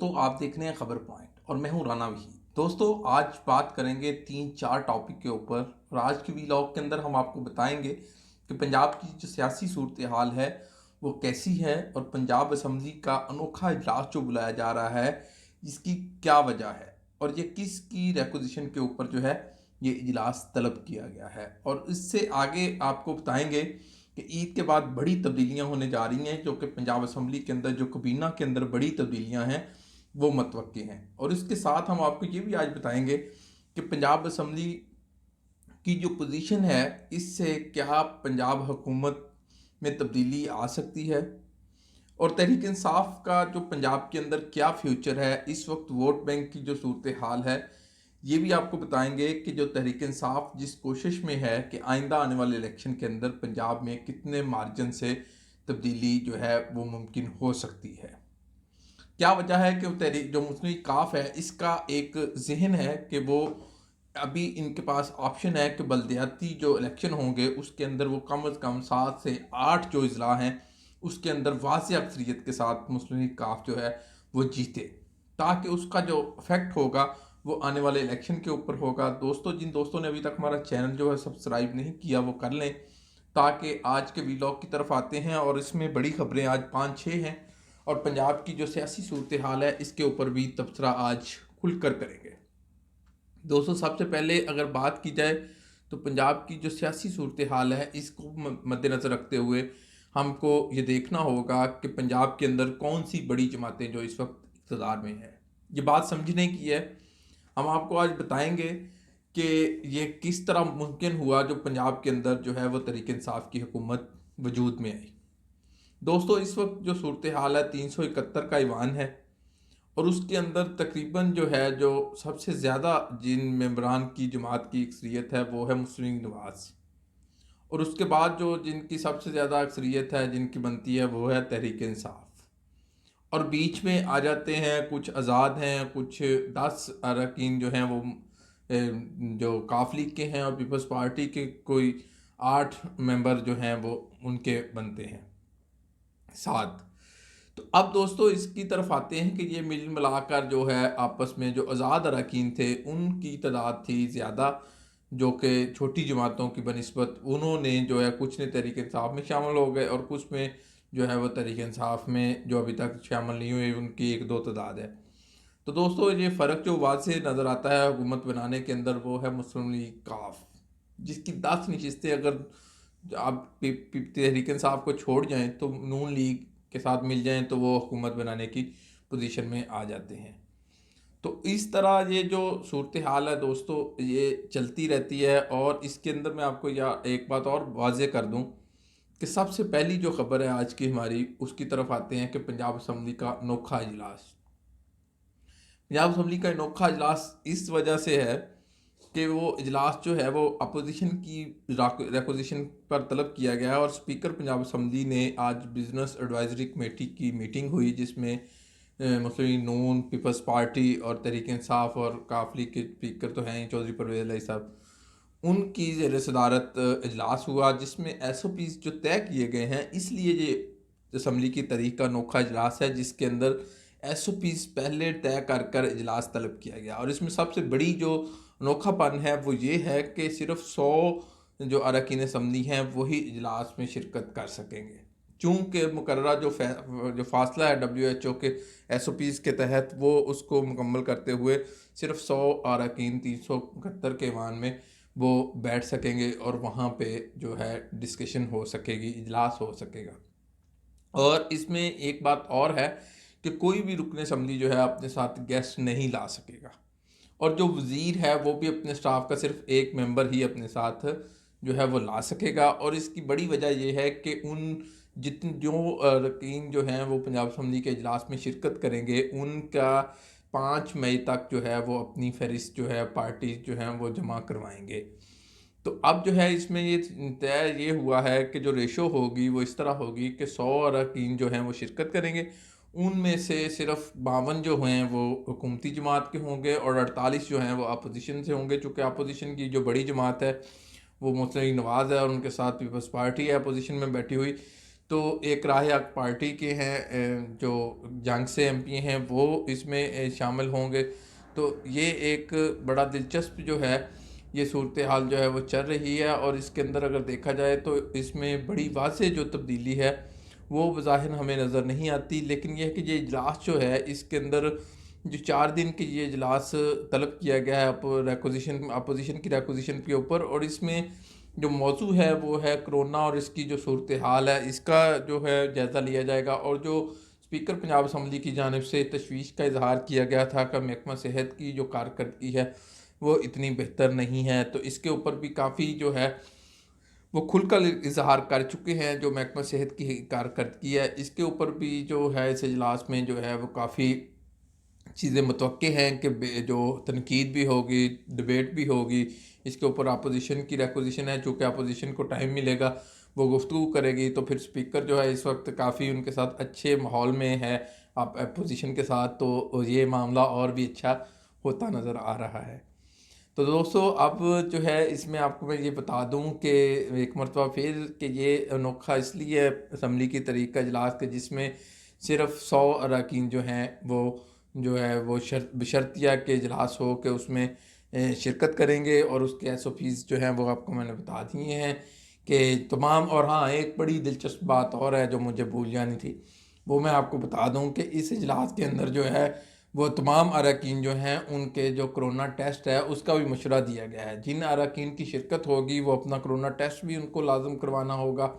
तो आप देख रहे हैं खबर पॉइंट और मैं हूं राना वही। दोस्तों, आज बात करेंगे 3-4 टॉपिक के ऊपर और आज के वीलॉग के अंदर हम आपको बताएंगे कि पंजाब की जो सियासी सूरत हाल है वो कैसी है और पंजाब असम्बली का अनोखा इजलास जो बुलाया जा रहा है इसकी क्या वजह है और ये किस की रेक्विजिशन के ऊपर जो है ये इजलास तलब किया गया है। और इससे आगे आपको बताएंगे कि ईद के बाद बड़ी तब्दीलियां होने जा रही हैं, जो कि पंजाब असम्बली के अंदर जो कबीना के अंदर बड़ी तब्दीलियां हैं वो मतवक्के हैं। और इसके साथ हम आपको ये भी आज बताएंगे कि पंजाब असम्बली की जो पोजीशन है इससे क्या पंजाब हुकूमत में तब्दीली आ सकती है और तहरीक इंसाफ का जो पंजाब के अंदर क्या फ्यूचर है, इस वक्त वोट बैंक की जो सूरत हाल है ये भी आपको बताएंगे कि जो तहरीक इंसाफ जिस कोशिश में है कि आइंदा आने वाले इलेक्शन के अंदर पंजाब में कितने मार्जिन से तब्दीली जो है वो मुमकिन हो सकती है। क्या वजह है कि तहरीक जो मुस्लिम काफ है इसका एक जहन है कि वो अभी इनके पास ऑप्शन है कि बलदियाती जो इलेक्शन होंगे उसके अंदर वो कम अज़ कम 7 से 8 जो अजला हैं उसके अंदर वाज़ अक्सरियत के साथ मुस्लिम लीग काफ जो है वो जीते, ताकि उसका जो इफेक्ट होगा वो आने वाले इलेक्शन के ऊपर होगा। दोस्तों, जिन दोस्तों ने अभी तक हमारा चैनल जो है सब्सक्राइब नहीं किया वो कर लें, ताकि आज के वीलॉग की तरफ आते हैं और इसमें बड़ी खबरें आज 5-6 हैं और पंजाब की जो सियासी सूरत हाल है इसके ऊपर भी तबसरा आज खुलकर करेंगे। दोस्तों, सबसे पहले अगर बात की जाए तो पंजाब की जो सियासी सूरत हाल है इसको मद्देनज़र रखते हुए हमको ये देखना होगा कि पंजाब के अंदर कौन सी बड़ी जमातें जो इस वक्त इक़्तिदार में है। ये बात समझने की है। हम आपको आज बताएंगे कि ये किस तरह मुमकिन हुआ जो पंजाब के अंदर जो है वो तहरीक इंसाफ की हुकूमत वजूद में आई। दोस्तों, इस वक्त जो सूरत हाल है 371 का ईवान है और उसके अंदर तकरीबन जो है जो सबसे ज़्यादा जिन मेंबरान की जमात की अक्सरियत है वो है मुस्लिम नवाज, और उसके बाद जो जिनकी सबसे ज़्यादा अक्सरियत है जिनकी बनती है वो है तहरीक इंसाफ। और बीच में आ जाते हैं कुछ आज़ाद हैं, कुछ 10 अरकान जो हैं वो जो काफ लीग के हैं और पीपल्स पार्टी के कोई 8 मेंबर जो हैं वो उनके बनते हैं 7। तो अब दोस्तों इसकी तरफ आते हैं कि ये मिल मिलाकर जो है आपस में जो आज़ाद अरकान थे उनकी तादाद थी ज़्यादा, जो कि छोटी जमातों की बनिस्बत उन्होंने जो है कुछ ने तहरीक इंसाफ में शामिल हो गए और कुछ में जो है वो तहरीक इंसाफ में जो अभी तक शामिल नहीं हुए उनकी 1-2 तादाद है। तो दोस्तों, ये फ़र्क जो वाज़े नज़र आता है हुकूमत बनाने के अंदर वो है मुस्लिम लीग काफ, जिसकी 10 नशिस्तें अगर आप तहरीक इंसाफ को छोड़ जाएं तो नून लीग के साथ मिल जाएं तो वो हुकूमत बनाने की पोजीशन में आ जाते हैं। तो इस तरह ये जो सूरत हाल है दोस्तों ये चलती रहती है। और इसके अंदर मैं आपको या एक बात और वाज़े कर दूं कि सबसे पहली जो खबर है आज की हमारी उसकी तरफ आते हैं कि पंजाब असम्बली का अनोखा इजलास। पंजाब असम्बली का अनोखा इजलास इस वजह से है कि वो इजलास जो है वो अपोजिशन की रेक्विजिशन पर तलब किया गया है और स्पीकर पंजाब असम्बली ने आज बिजनेस एडवाइजरी कमेटी की मीटिंग हुई जिसमें मुस्लिम लीग नून, पीपल्स पार्टी और तहरीक इंसाफ और काफ लीग के स्पीकर तो हैं चौधरी परवेज़ इलाही साहब, उनकी ज़ेर सदारत इजलास हुआ जिसमें SOPs जो तय किए गए हैं। इसलिए ये असम्बली की तारीख का अनोखा इजलास है जिसके अंदर SOPs पहले तय कर कर इजलास तलब किया गया। और इसमें सबसे बड़ी जो अनोखापन है वो ये है कि सिर्फ 100 जो अरकान असम्बली हैं वही इजलास में शिरकत कर सकेंगे, चूँकि मुकर्ररा जो फासला है WHO के SOPs के तहत वो उसको मुकम्मल करते हुए सिर्फ 100 अरकान 371 के ईवान में वो बैठ सकेंगे और वहाँ पे जो है डिस्कशन हो सकेगी, इजलास हो सकेगा। और इसमें एक बात और है कि कोई भी रुकन असम्बली जो है अपने साथ गेस्ट नहीं ला सकेगा और जो वज़ीर है वो भी अपने स्टाफ का सिर्फ एक मेंबर ही अपने साथ जो है वो ला सकेगा। और इसकी बड़ी वजह यह है कि उन जितने जो अरकान जो हैं वो पंजाब असम्बली के इजलास में शिरकत करेंगे उनका 5 मई तक जो है वो अपनी फहरिस्त जो है पार्टी जो हैं वो जमा करवाएंगे। तो अब जो है इसमें ये तय ये हुआ है कि जो रेशो होगी वो इस तरह होगी कि 100 अरकान जो हैं वो शिरकत करेंगे, उनमें से सिर्फ 52 जो हैं वो हुकूमती जमात के होंगे और 48 जो हैं वो अपोजिशन से होंगे। चूँकि अपोजिशन की जो बड़ी जमात है वो मुस्लिम लीग नवाज़ है और उनके साथ पीपल्स पार्टी है अपोजिशन में बैठी हुई। तो एक राह हक पार्टी के हैं जो जंग से एमपी हैं वो इसमें शामिल होंगे। तो ये एक बड़ा दिलचस्प जो है ये सूरत हाल जो है वो चल रही है, और इसके अंदर अगर देखा जाए तो इसमें बड़ी वाज़ेह जो तब्दीली है वो बज़ाहिर हमें नज़र नहीं आती। लेकिन यह है कि ये इजलास जो है इसके अंदर जो 4 दिन के ये इजलास तलब किया गया है अपोजिशन की रेकोजिशन के ऊपर, और इसमें जो मौजू है वो है कोरोना और इसकी जो सूरत हाल है इसका जो है जायज़ा लिया जाएगा। और जो स्पीकर पंजाब असम्बली की जानिब से तशवीश का इजहार किया गया था कि महकमा सेहत की जो कारकर्दगी है वो इतनी बेहतर नहीं है, तो इसके ऊपर भी काफ़ी जो है वो खुलकर इजहार कर चुके हैं। जो महकमा सेहत की कारकर्दगी है इसके ऊपर भी जो है इस इजलास में जो है वो काफ़ी चीज़ें मुतवक्के हैं कि जो तनकीद भी होगी, डिबेट भी होगी। इसके ऊपर अपोजिशन की रिक्वेजिशन है, चूँकि अपोजिशन को टाइम मिलेगा वो गुफ्तगू करेगी, तो फिर स्पीकर जो है इस वक्त काफ़ी उनके साथ अच्छे माहौल में है आप अपोजिशन के साथ, तो ये मामला और भी अच्छा होता नज़र आ रहा है। तो दोस्तों अब जो है इसमें आपको मैं ये बता दूं कि एक मरतबा फिर कि ये अनोखा इसलिए असम्बली की तरीक़ का इजलास के जिसमें सिर्फ 100 अरकान जो हैं वो जो है वो बशर्तिया के इजलास हो के उसमें शिरकत करेंगे, और उसके SOPs जो हैं वो आपको मैंने बता दिए हैं कि तमाम। और हाँ, एक बड़ी दिलचस्प बात और है जो मुझे भूल जानी थी, वो मैं आपको बता दूं कि इस इजलास के अंदर जो है वो तमाम अरकान जो हैं उनके जो कोरोना टेस्ट है उसका भी मशवरा दिया गया है। जिन अरकान की शिरकत होगी वो अपना कोरोना टेस्ट भी उनको लाजम करवाना होगा,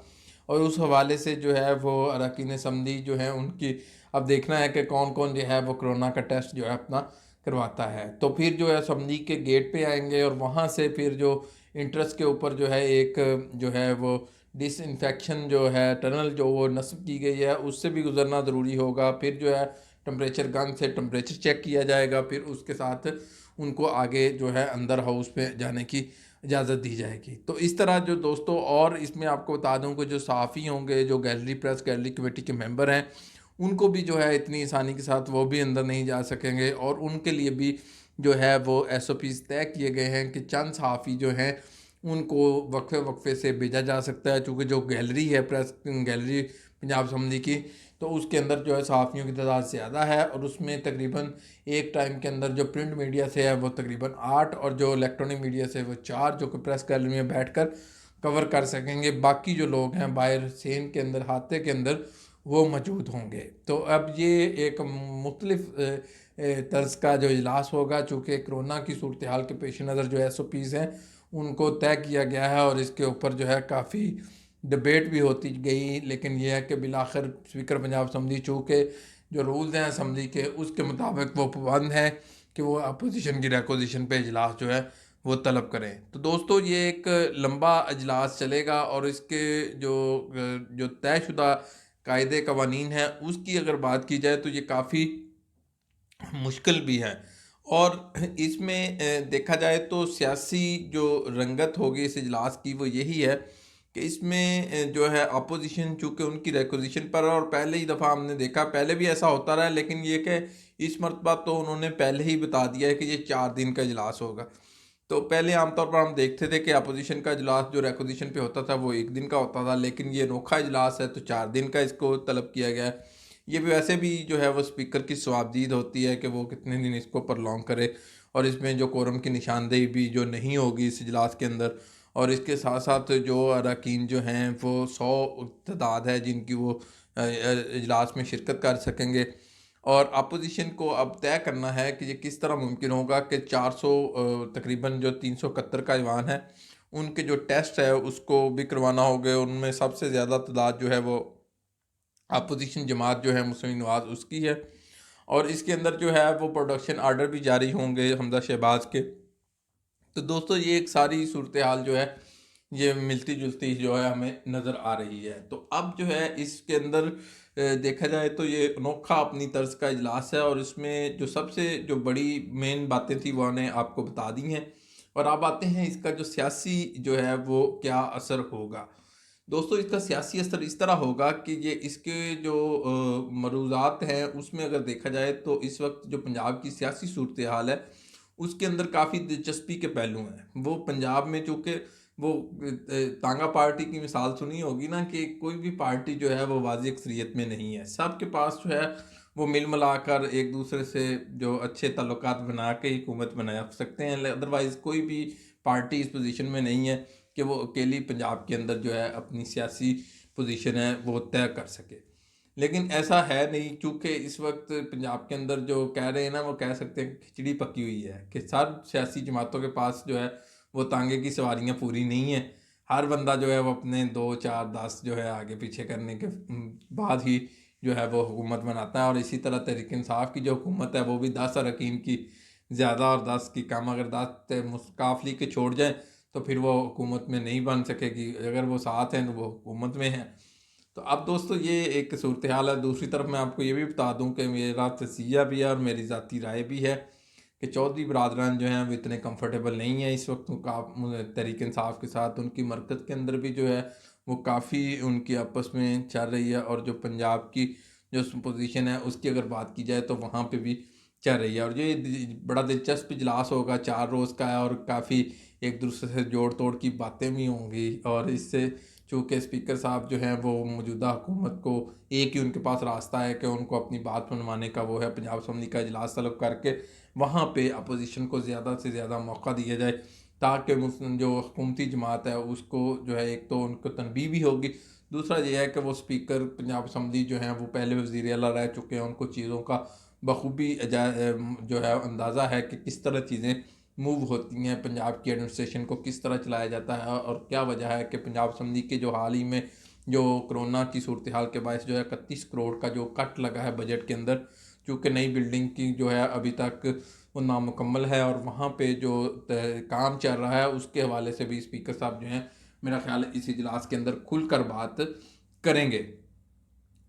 और उस हवाले से जो है वो अरकान असम्बली जो है उनकी अब देखना है कि कौन कौन जो है वो कोरोना का टेस्ट जो है अपना करवाता है। तो फिर जो है असम्बली के गेट पे आएंगे और वहाँ से फिर जो इंट्रेंस के ऊपर जो है एक जो है वो डिसइंफेक्शन जो है टनल जो वो नस्ब की गई है उससे भी गुजरना ज़रूरी होगा। फिर जो है टेम्परेचर गन से टेम्परेचर चेक किया जाएगा, फिर उसके साथ उनको आगे जो है अंदर हाउस पे जाने की इजाज़त दी जाएगी। तो इस तरह जो दोस्तों, और इसमें आपको बता दूं कि जो सहाफ़ी होंगे, जो गैलरी प्रेस गैलरी कमेटी के मेंबर हैं, उनको भी जो है इतनी आसानी के साथ वो भी अंदर नहीं जा सकेंगे, और उनके लिए भी जो है वो SOPs तय किए गए हैं कि चंद सहाफ़ी जो हैं उनको वक्फे वक्फे से भेजा जा सकता है। चूँकि जो गैलरी है प्रेस गैलरी पंजाब असम्बली की, तो उसके अंदर जो है सहाफ़ियों की तादाद ज़्यादा है, और उसमें तकरीबन एक टाइम के अंदर जो प्रिंट मीडिया से है वो तकरीबन 8 और जो इलेक्ट्रॉनिक मीडिया से वो 4 जो कि प्रेस गैलरी में बैठकर कवर कर सकेंगे। बाकी जो लोग हैं बाहर सेन के अंदर हाते के अंदर वो मौजूद होंगे। तो अब ये एक मुख्तलिफ तर्ज का जो इजलास होगा, चूँकि कोरोना की सूरत हाल के पेश नज़र जो SOPs हैं उनको तय किया गया है, और इसके ऊपर जो है काफ़ी डिबेट भी होती गई। लेकिन यह है कि बिलाखिर स्पीकर पंजाब असम्बली चूँकि जो रूल्स हैं असम्बली के उसके मुताबिक वो पाबंद है कि वो अपोजिशन की रिक्वेजिशन पे इजलास जो है वो तलब करें। तो दोस्तों ये एक लंबा इजलास चलेगा, और इसके जो जो तयशुदा कायदे कवानीन हैं उसकी अगर बात की जाए तो ये काफ़ी मुश्किल भी है। और इसमें देखा जाए तो सियासी जो रंगत होगी इस इजलास की वो यही है कि इसमें जो है अपोजिशन चूँकि उनकी रिक्वेजिशन पर, और पहले ही दफ़ा हमने देखा, पहले भी ऐसा होता रहा है, लेकिन ये कि इस मरतबा तो उन्होंने पहले ही बता दिया है कि ये 4 दिन का इजलास होगा। तो पहले आमतौर पर हम देखते थे कि अपोजिशन का इजलास जो रिक्वेजिशन पे होता था वो 1 दिन का होता था, लेकिन ये अनोखा इजलास है तो 4 दिन का इसको तलब किया गया है। ये भी वैसे भी जो है वो स्पीकर की स्वाबदीद होती है कि वो कितने दिन इसको प्रलॉन्ग करे, और इसमें जो कोरम की निशानदेही भी जो नहीं होगी इस इजलास के अंदर, और इसके साथ साथ जो अरकान जो हैं वो 100 तादाद है जिनकी वो इजलास में शिरकत कर सकेंगे। और अपोजिशन को अब तय करना है कि ये किस तरह मुमकिन होगा कि 400 तकरीबन जो 371 का ईवान है उनके जो टेस्ट है उसको भी करवाना होगा। उनमें सबसे ज़्यादा तादाद जो है वो अपोजिशन जमात जो है मुस्लिम नवाज़ उसकी है, और इसके अंदर जो है वो प्रोडक्शन आर्डर भी जारी होंगे हमजा शहबाज के। तो दोस्तों ये एक सारी सूरत हाल जो है ये मिलती जुलती जो है हमें नज़र आ रही है। तो अब जो है इसके अंदर देखा जाए तो ये अनोखा अपनी तर्ज का इजलास है, और इसमें जो सबसे जो बड़ी मेन बातें थी वो ने आपको बता दी हैं। और अब आते हैं इसका जो सियासी जो है वो क्या असर होगा। दोस्तों इसका सियासी असर इस तरह होगा कि ये इसके जो मरूज़ात हैं उसमें अगर देखा जाए तो इस वक्त जो पंजाब की सियासी सूरत हाल है उसके अंदर काफ़ी दिलचस्पी के पहलू हैं। वो पंजाब में चूँकि वो तांगा पार्टी की मिसाल सुनी होगी ना, कि कोई भी पार्टी जो है वो वाज़ी अक्सरियत में नहीं है, सबके पास जो है वो मिल मिलाकर एक दूसरे से जो अच्छे ताल्लुकात बना के हुकूमत बना सकते हैं। अदरवाइज़ कोई भी पार्टी इस पोजीशन में नहीं है कि वो अकेली पंजाब के अंदर जो है अपनी सियासी पोजीशन है वो तय कर सके। लेकिन ऐसा है नहीं, क्योंकि इस वक्त पंजाब के अंदर जो कह रहे हैं ना, वो कह सकते हैं खिचड़ी पकी हुई है कि सब सियासी जमातों के पास जो है वो तांगे की सवारियां पूरी नहीं है। हर बंदा जो है वो अपने 2 4 10 जो है आगे पीछे करने के बाद ही जो है वो हुकूमत बनाता है। और इसी तरह तहरीक इंसाफ की जो हुकूमत है वो भी 10 अरकान की ज़्यादा और 10 की कम, अगर 10 मुस्काफली के छोड़ जाएं तो फिर वो हुकूमत में नहीं बन सकेगी। अगर वो साथ हैं तो वो हुकूमत में हैं। तो अब दोस्तों ये एक सूरत हाल है। दूसरी तरफ मैं आपको ये भी बता दूं कि मेरा तजिया भी है और मेरी ज़ाती राय भी है कि चौधरी बरादरान जो हैं वो इतने कंफर्टेबल नहीं है इस वक्त तहरीक इंसाफ के साथ। उनकी मरकज़ के अंदर भी जो है वो काफ़ी उनकी आपस में चल रही है, और जो पंजाब की जो पोजीशन है उसकी अगर बात की जाए तो वहाँ पे भी चल रही है। और ये बड़ा दिलचस्प इजलास होगा, 4 रोज़ का है, और काफ़ी एक दूसरे से जोड़ तोड़ की बातें भी होंगी। और इससे चूँकि स्पीकर साहब जो हैं वो मौजूदा हुकूमत को एक ही उनके पास रास्ता है कि उनको अपनी बात मनवाने का, वो है पंजाब असम्बली का इजलास तलब करके वहाँ पे अपोजिशन को ज़्यादा से ज़्यादा मौका दिया जाए, ताकि जो हुकूमती जमात है उसको जो है एक तो उनको तनबीह भी होगी, दूसरा ये है कि वो स्पीकर पंजाब असम्बली जो हैं वो पहले वज़ीर आला रह चुके हैं, उनको चीज़ों का बखूबी जो है अंदाज़ा है कि किस तरह चीज़ें मूव होती हैं, पंजाब की एडमिनिस्ट्रेशन को किस तरह चलाया जाता है, और क्या वजह है कि पंजाब असम्बली के जो हाल ही में जो कोरोना की सूरत हाल के बायस जो है 31 करोड़ का जो कट लगा है बजट के अंदर, चूँकि नई बिल्डिंग की जो है अभी तक वो नामुकम्मल है, और वहाँ पे जो काम चल रहा है उसके हवाले से भी स्पीकर साहब जो हैं मेरा ख्याल है इस इजलास के अंदर खुलकर बात करेंगे।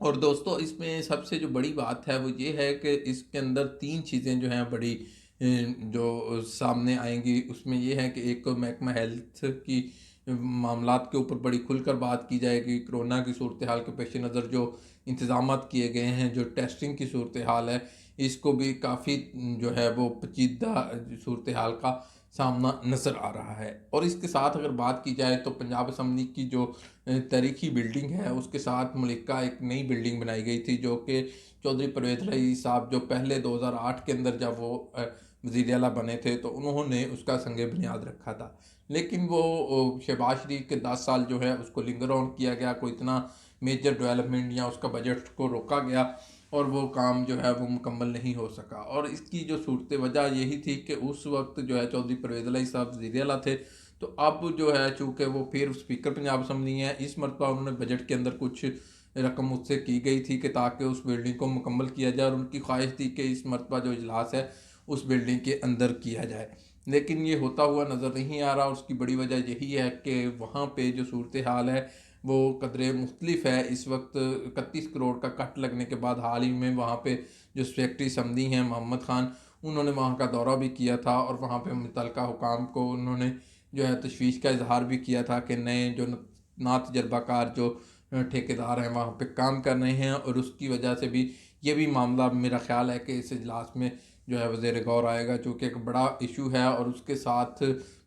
और दोस्तों इसमें सबसे जो बड़ी बात है वो ये है कि इसके अंदर 3 चीज़ें जो हैं बड़ी जो सामने आएंगी। उसमें ये है कि एक तो महकमा हेल्थ की मामलात के ऊपर बड़ी खुलकर बात की जाएगी। कोरोना की सूरत हाल के पेश नज़र जो इंतज़ामात किए गए हैं, जो टेस्टिंग की सूरत हाल है, इसको भी काफ़ी जो है वो पेचीदा सूरत हाल का सामना नज़र आ रहा है। और इसके साथ अगर बात की जाए तो पंजाब असम्बली की जो तारीखी बिल्डिंग है उसके साथ मलिका एक नई बिल्डिंग बनाई गई थी, जो कि चौधरी परवेज़ रईस साहब जो पहले 2008 के अंदर जब वो वज़ीर आला बने थे तो उन्होंने उसका संग बुनियाद रखा था। लेकिन वो शहबाज शरीफ के 10 साल जो है उसको लिंगर ऑन किया गया, कोई इतना मेजर डेवलपमेंट या उसका बजट को रोका गया, और वो काम जो है वो मुकम्मल नहीं हो सका। और इसकी जो सूरत वजह यही थी कि उस वक्त जो है चौधरी परवेज़ अली साहब वज़ीर आला थे, तो अब जो है चूँकि वो फिर स्पीकर पंजाब असम्बली हैं, इस मरतबा उन्होंने बजट के अंदर कुछ रकम मुझसे की गई थी कि ताकि उस बिल्डिंग को मुकम्मल किया जाए, और उनकी ख्वाहिश थी कि इस मरतबा जो इजलास है उस बिल्डिंग के अंदर किया जाए। लेकिन ये होता हुआ नज़र नहीं आ रहा। उसकी बड़ी वजह यही है कि वहाँ पे जो सूरत हाल है वो कदरे मुख्तलिफ है। इस वक्त 31 करोड़ का कट लगने के बाद हाल ही में वहाँ पे जो सेक्रेटरी समदी हैं मोहम्मद ख़ान, उन्होंने वहाँ का दौरा भी किया था, और वहाँ पे मुतल्लिका हुकाम को उन्होंने जो है तशवीश का इजहार भी किया था कि नए जो ना तजर्बाकार जो ठेकेदार हैं वहाँ पे काम कर रहे हैं। और उसकी वजह से भी ये भी मामला मेरा ख्याल है कि इस इजलास में जो है वज़ीर गौर आएगा, चूँकि एक बड़ा इशू है। और उसके साथ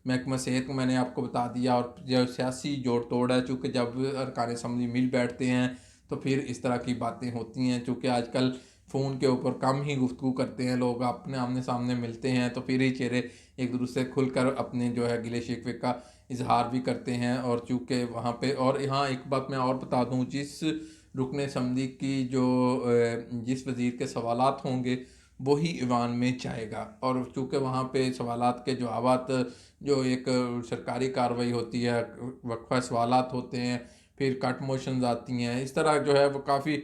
महकमा सेहत को मैंने आपको बता दिया, और जो सियासी जोड़ तोड़ है, चूँकि जब अरकान असम्बली मिल बैठते हैं तो फिर इस तरह की बातें होती हैं। चूँकि आजकल फ़ोन के ऊपर कम ही गुफ्तगू करते हैं लोग, अपने आमने सामने मिलते हैं तो फिर ही चेहरे एक दूसरे से खुलकर अपने जो है गिले शिकवे का इजहार भी करते हैं। और चूँकि वहाँ पे, और यहाँ एक बात मैं और बता दूँ, जिस रुकन असम्बली की जो जिस वज़ीर के सवालात होंगे वही ईवान में जाएगा। और चूँकि वहाँ पे सवालात के जवाबात जो एक सरकारी कार्रवाई होती है, वक्फा सवालात होते हैं, फिर कट मोशंस आती हैं, इस तरह जो है वो काफ़ी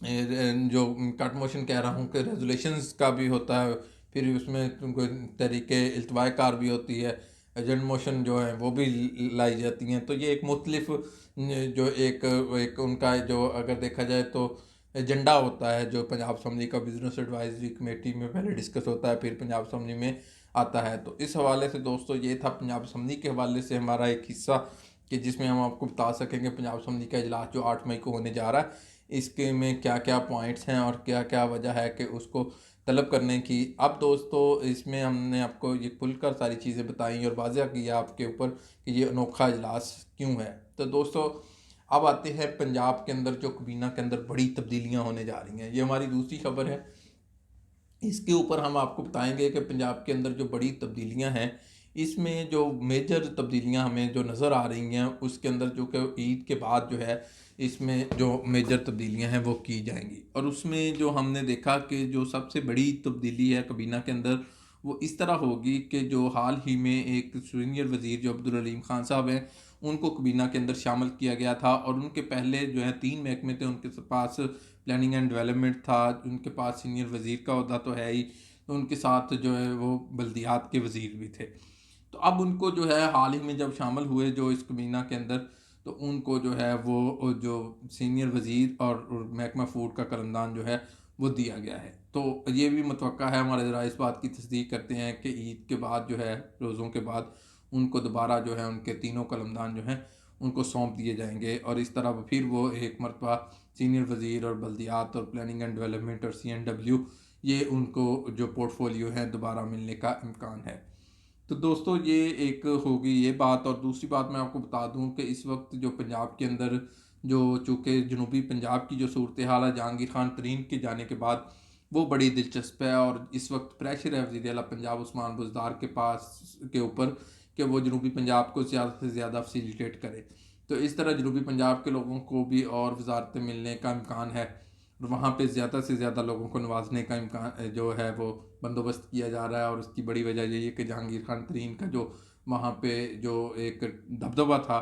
जो कट मोशन कह रहा हूँ कि रेजोल्यूशंस का भी होता है, फिर उसमें तुमको तरीके इल्तवाए कार भी होती है, एजेंट मोशन जो है वो भी लाई जाती हैं। तो ये एक मुख्तलिफ जो एक एक उनका जो अगर देखा जाए तो एजेंडा होता है, जो पंजाब असम्बली का बिजनेस एडवाइजरी कमेटी में पहले डिस्कस होता है, फिर पंजाब असम्बली में आता है। तो इस हवाले से दोस्तों ये था पंजाब असम्बली के हवाले से हमारा एक हिस्सा, कि जिसमें हम आपको बता सकेंगे पंजाब असम्बली का इजलास जो 8 मई को होने जा रहा है इसके में क्या क्या पॉइंट्स हैं और क्या क्या वजह है कि उसको तलब करने की। अब दोस्तों इसमें हमने आपको ये खुलकर सारी चीज़ें बताई और वाज़ह किया आपके ऊपर कि ये अनोखा इजलास क्यों है। तो दोस्तों अब आते हैं पंजाब के अंदर जो काबीना के अंदर बड़ी तब्दीलियां होने जा रही हैं, ये हमारी दूसरी खबर है। इसके ऊपर हम आपको बताएंगे कि पंजाब के अंदर जो बड़ी तब्दीलियां हैं, इसमें जो मेजर तब्दीलियां हमें जो नज़र आ रही हैं उसके अंदर जो कि ईद के बाद जो है इसमें जो मेजर तब्दीलियां हैं वो की जाएंगी। और उसमें जो हमने देखा कि जो सबसे बड़ी तब्दीली है काबीना के अंदर वो इस तरह होगी कि जो हाल ही में एक सीनियर वज़ीर जो अब्दुल हलीम खान साहब हैं उनको काबीना के अंदर शामिल किया गया था। और उनके पहले जो है 3 महकमे थे उनके पास। प्लानिंग एंड डेवलपमेंट था, उनके पास सीनियर वज़ीर का ओहदा तो है ही, तो उनके साथ जो है वो बल्दियात के वज़ीर भी थे। तो अब उनको जो है हाल ही में जब शामिल हुए जो इस कमीना के अंदर, तो उनको जो है वो जो सीनियर वज़ीर और महकमा फूड का कलमदान जो है वो दिया गया है। तो ये भी मुतवक्का है, हमारे ज़रा इस बात की तस्दीक करते हैं कि ईद के बाद जो है रोज़ों के बाद उनको दोबारा जो है उनके तीनों कलमदान जो हैं उनको सौंप दिए जाएंगे। और इस तरह फिर वो एक मरतबा सीनियर वज़ीर और बल्दियात और प्लानिंग एंड डेवलपमेंट और CNW ये उनको जो पोर्टफोलियो है दोबारा मिलने का इम्कान है। तो दोस्तों ये एक होगी ये बात। और दूसरी बात मैं आपको बता दूं कि इस वक्त जो पंजाब के अंदर जो चूँकि जनूबी पंजाब की जो सूरत हाल है जहांगीर खान तरीन के जाने के बाद वो बड़ी दिलचस्प है। और इस वक्त प्रेशर है वज़ीर आला पंजाब उस्मान बुज़दार के पास के ऊपर कि वो जनूबी पंजाब को ज़्यादा से ज़्यादा फैसिलिटेट करे। तो इस तरह जनूबी पंजाब के लोगों को भी और वजारतें मिलने का इम्कान है और वहाँ पे ज़्यादा से ज़्यादा लोगों को नवाजने का इम्कान जो है वो बंदोबस्त किया जा रहा है। और उसकी बड़ी वजह यही है कि जहांगीर खान तरीन का जो वहाँ पे जो एक दबदबा था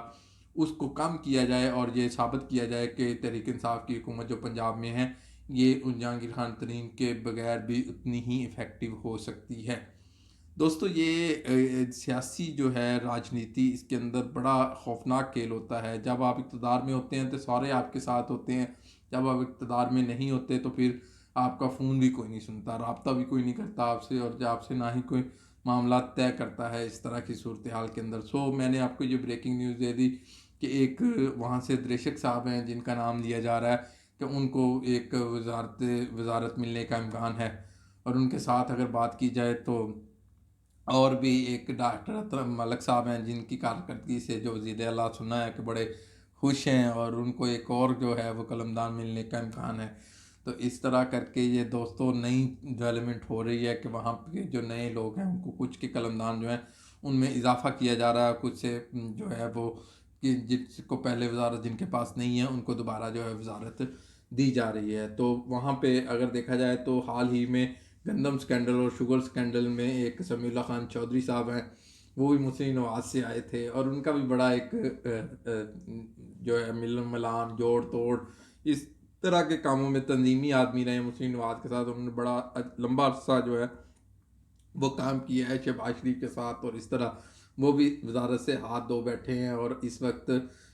उसको कम किया जाए और ये साबित किया जाए कि तहरीक इंसाफ की हुकूमत जो पंजाब में है ये उन जहांगीर खान तरीन के बगैर भी उतनी ही इफ़ेक्टिव हो सकती है। दोस्तों ये सियासी जो है राजनीति इसके अंदर बड़ा खौफनाक खेल होता है। जब आप इक़्तिदार में होते हैं तो सारे आपके साथ होते हैं, जब आप इक़्तिदार में नहीं होते तो फिर आपका फ़ोन भी कोई नहीं सुनता, राब्ता भी कोई नहीं करता आपसे और जो आपसे ना ही कोई मामला तय करता है इस तरह की सूरत हाल के अंदर। सो मैंने आपको ये ब्रेकिंग न्यूज़ दे दी कि एक वहाँ से दरेशक साहब हैं जिनका नाम लिया जा रहा है कि उनको एक वजारत मिलने का इम्कान है। और उनके साथ अगर बात की जाए तो और भी एक डॉक्टर अतरम मलिक साहब हैं जिनकी कारकर्दगी से जो वज़ीर आला सुना है कि बड़े खुश हैं और उनको एक और जो है वो कलमदान मिलने का इम्कान है। तो इस तरह करके ये दोस्तों नई डेवलपमेंट हो रही है कि वहाँ के जो नए लोग हैं उनको कुछ के कलमदान जो हैं उनमें इजाफा किया जा रहा है, कुछ से जो है वो कि जिसको पहले वजारत जिनके पास नहीं है उनको दोबारा जो है वजारत दी जा रही है। तो वहाँ पे अगर देखा जाए तो हाल ही में गंदम स्कैंडल और शुगर स्कैंडल में एक समीउल्लाह खान चौधरी साहब हैं, वो भी मुस्लिम नवाज से आए थे और उनका भी बड़ा एक जो है मिलन मिलान जोड़ तोड़ इस तरह के कामों में तंजीमी आदमी रहे मुस्लिम नवाज के साथ। उन्होंने बड़ा लंबा अरसा जो है वो काम किया है शहबाज शरीफ के साथ और इस तरह वो भी वजारत से हाथ धो बैठे हैं और इस वक्त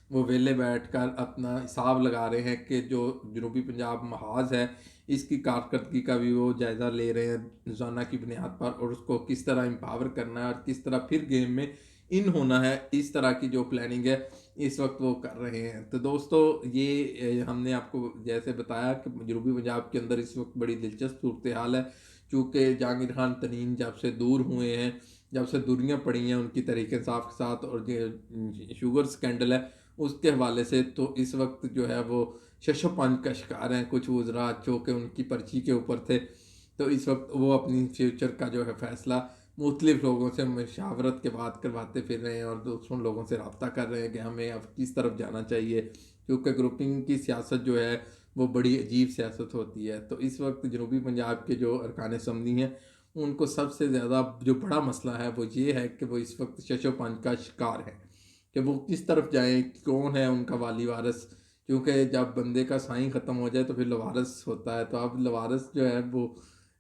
वो वेले बैठ कर अपना हिसाब लगा रहे हैं कि जो जनूबी पंजाब महाज है इसकी कारकर्दगी का भी वो जायज़ा ले रहे हैं रोज़ाना की बुनियाद पर और उसको किस तरह एम्पावर करना है और किस तरह फिर गेम में इन होना है, इस तरह की जो प्लानिंग है इस वक्त वो कर रहे हैं। तो दोस्तों ये हमने आपको जैसे बताया कि जनूबी पंजाब के अंदर इस वक्त बड़ी दिलचस्प सूरत हाल है। चूँकि जहांगीर खान तरीन जब से दूर हुए हैं, जब से दूरियां पड़ी हैं उनकी तहरीक इंसाफ के साथ और जो शुगर स्कैंडल है उसके हवाले से, तो इस वक्त जो है वो शशोपंज का शिकार हैं कुछ वज़रा जो कि उनकी पर्ची के ऊपर थे। तो इस वक्त वो अपनी फ्यूचर का जो है फ़ैसला मुख्तलिफ लोगों से मशावरत के बाद करवाते फिर रहे हैं और दूसरों लोगों से रब्ता कर रहे हैं कि हमें अब किस तरफ जाना चाहिए, क्योंकि ग्रुपिंग की सियासत जो है वो बड़ी अजीब सियासत होती है। तो इस वक्त जनूबी पंजाब के जो अरकान असम्बली हैं उनको सबसे ज़्यादा जो बड़ा मसला है वो ये है कि वो इस वक्त शशोपंज का शिकार है कि वो किस तरफ जाएं, कौन है उनका वाली वारस। क्योंकि जब बंदे का साईं ख़त्म हो जाए तो फिर लवारस होता है। तो अब लवारस जो है वो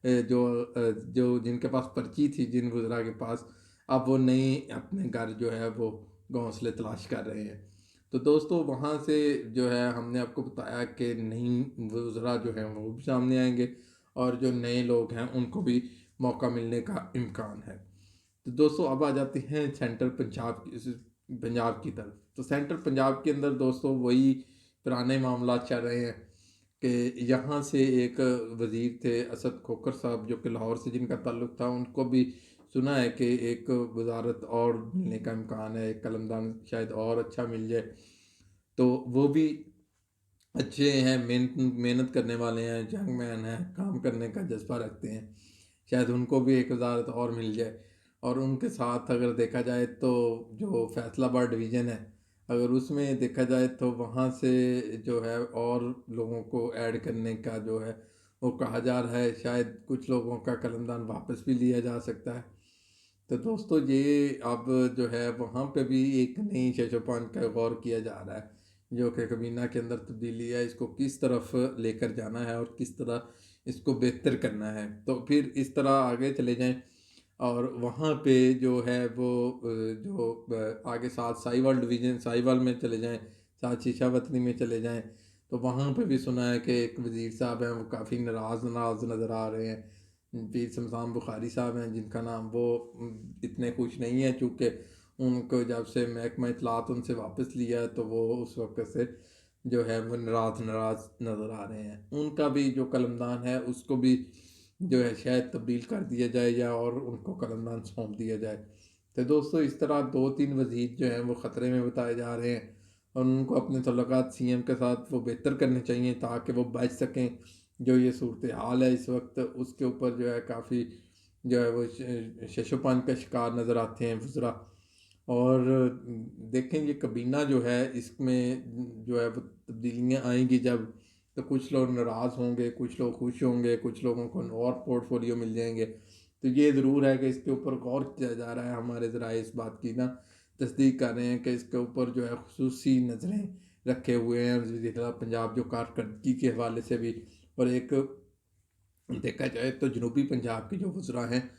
जो जिनके पास पर्ची थी जिन वज़रा के पास, अब वो नए अपने घर जो है वो घोंसले तलाश कर रहे हैं। तो दोस्तों वहाँ से जो है हमने आपको बताया कि नई वज़रा जो हैं वो भी सामने आएंगे और जो नए लोग हैं उनको भी मौका मिलने का इम्कान है। तो दोस्तों अब आ जाते हैं सेंट्रल पंजाब की तरफ। तो सेंट्रल पंजाब के अंदर दोस्तों वही पुराने मामला चल रहे हैं कि यहाँ से एक वज़ीर थे असद खोखर साहब, जो कि लाहौर से जिनका ताल्लुक़ था, उनको भी सुना है कि एक वज़ारत और मिलने का इम्कान है, एक कलमदान शायद और अच्छा मिल जाए। तो वो भी अच्छे हैं, मेहनत मेहनत करने वाले हैं, जंग मैन हैं, काम करने का जज़्बा रखते हैं। शायद उनको भी एक वज़ारत और मिल जाए। और उनके साथ अगर देखा जाए तो जो फैसलाबाद डिवीज़न है, अगर उसमें देखा जाए तो वहाँ से जो है और लोगों को ऐड करने का जो है वो कहा जा रहा है। शायद कुछ लोगों का कलमदान वापस भी लिया जा सकता है। तो दोस्तों ये अब जो है वहाँ पे भी एक नई शशोपान का गौर किया जा रहा है, जो कि कबीना के अंदर तब्दीली है, इसको किस तरफ लेकर जाना है और किस तरह इसको बेहतर करना है। तो फिर इस तरह आगे चले जाएं और वहाँ पे जो है वो आगे साथ साहिवाल डिवीज़न, साहिवाल में चले जाएं, साथ शीशावतनी में चले जाएं, तो वहाँ पे भी सुना है कि एक वज़ीर साहब हैं, वो काफ़ी नाराज़ नाराज़ नज़र आ रहे हैं। पीर शमशान बुखारी साहब हैं जिनका नाम, वो इतने खुश नहीं है, चूँकि उनको जब से महकमा इत्तलात उनसे वापस लिया है तो वो उस वक्त से जो है वो नाराज़ नाराज़ नज़र आ रहे हैं। उनका भी जो कलमदान है उसको भी जो है शायद तब्दील कर दिया जाए या और उनको कलमदान सौंप दिया जाए। तो दोस्तों इस तरह 2-3 वज़ीर जो हैं वो ख़तरे में बताए जा रहे हैं और उनको अपने तल्लुकात सीएम के साथ वो बेहतर करने चाहिए ताकि वो बच सकें। जो ये सूरत हाल है इस वक्त, उसके ऊपर जो है काफ़ी जो है वो शशोपन का शिकार नज़र आते हैं वज़रा। और देखें ये कबीना जो है इसमें जो है वो तब्दीलियाँ आएंगी जब, तो कुछ लोग नाराज़ होंगे, कुछ लोग खुश होंगे, कुछ लोगों को और पोर्टफोलियो मिल जाएंगे। तो ये ज़रूर है कि इसके ऊपर गौर किया जा रहा है। हमारे ज़राए इस बात की ना तस्दीक कर रहे हैं कि इसके ऊपर जो है खुसूसी नज़रें रखे हुए हैं ज़िला पंजाब जो कारकर्दगी के हवाले से भी। और एक देखा जाए तो जनूबी पंजाब के जो वज़रा हैं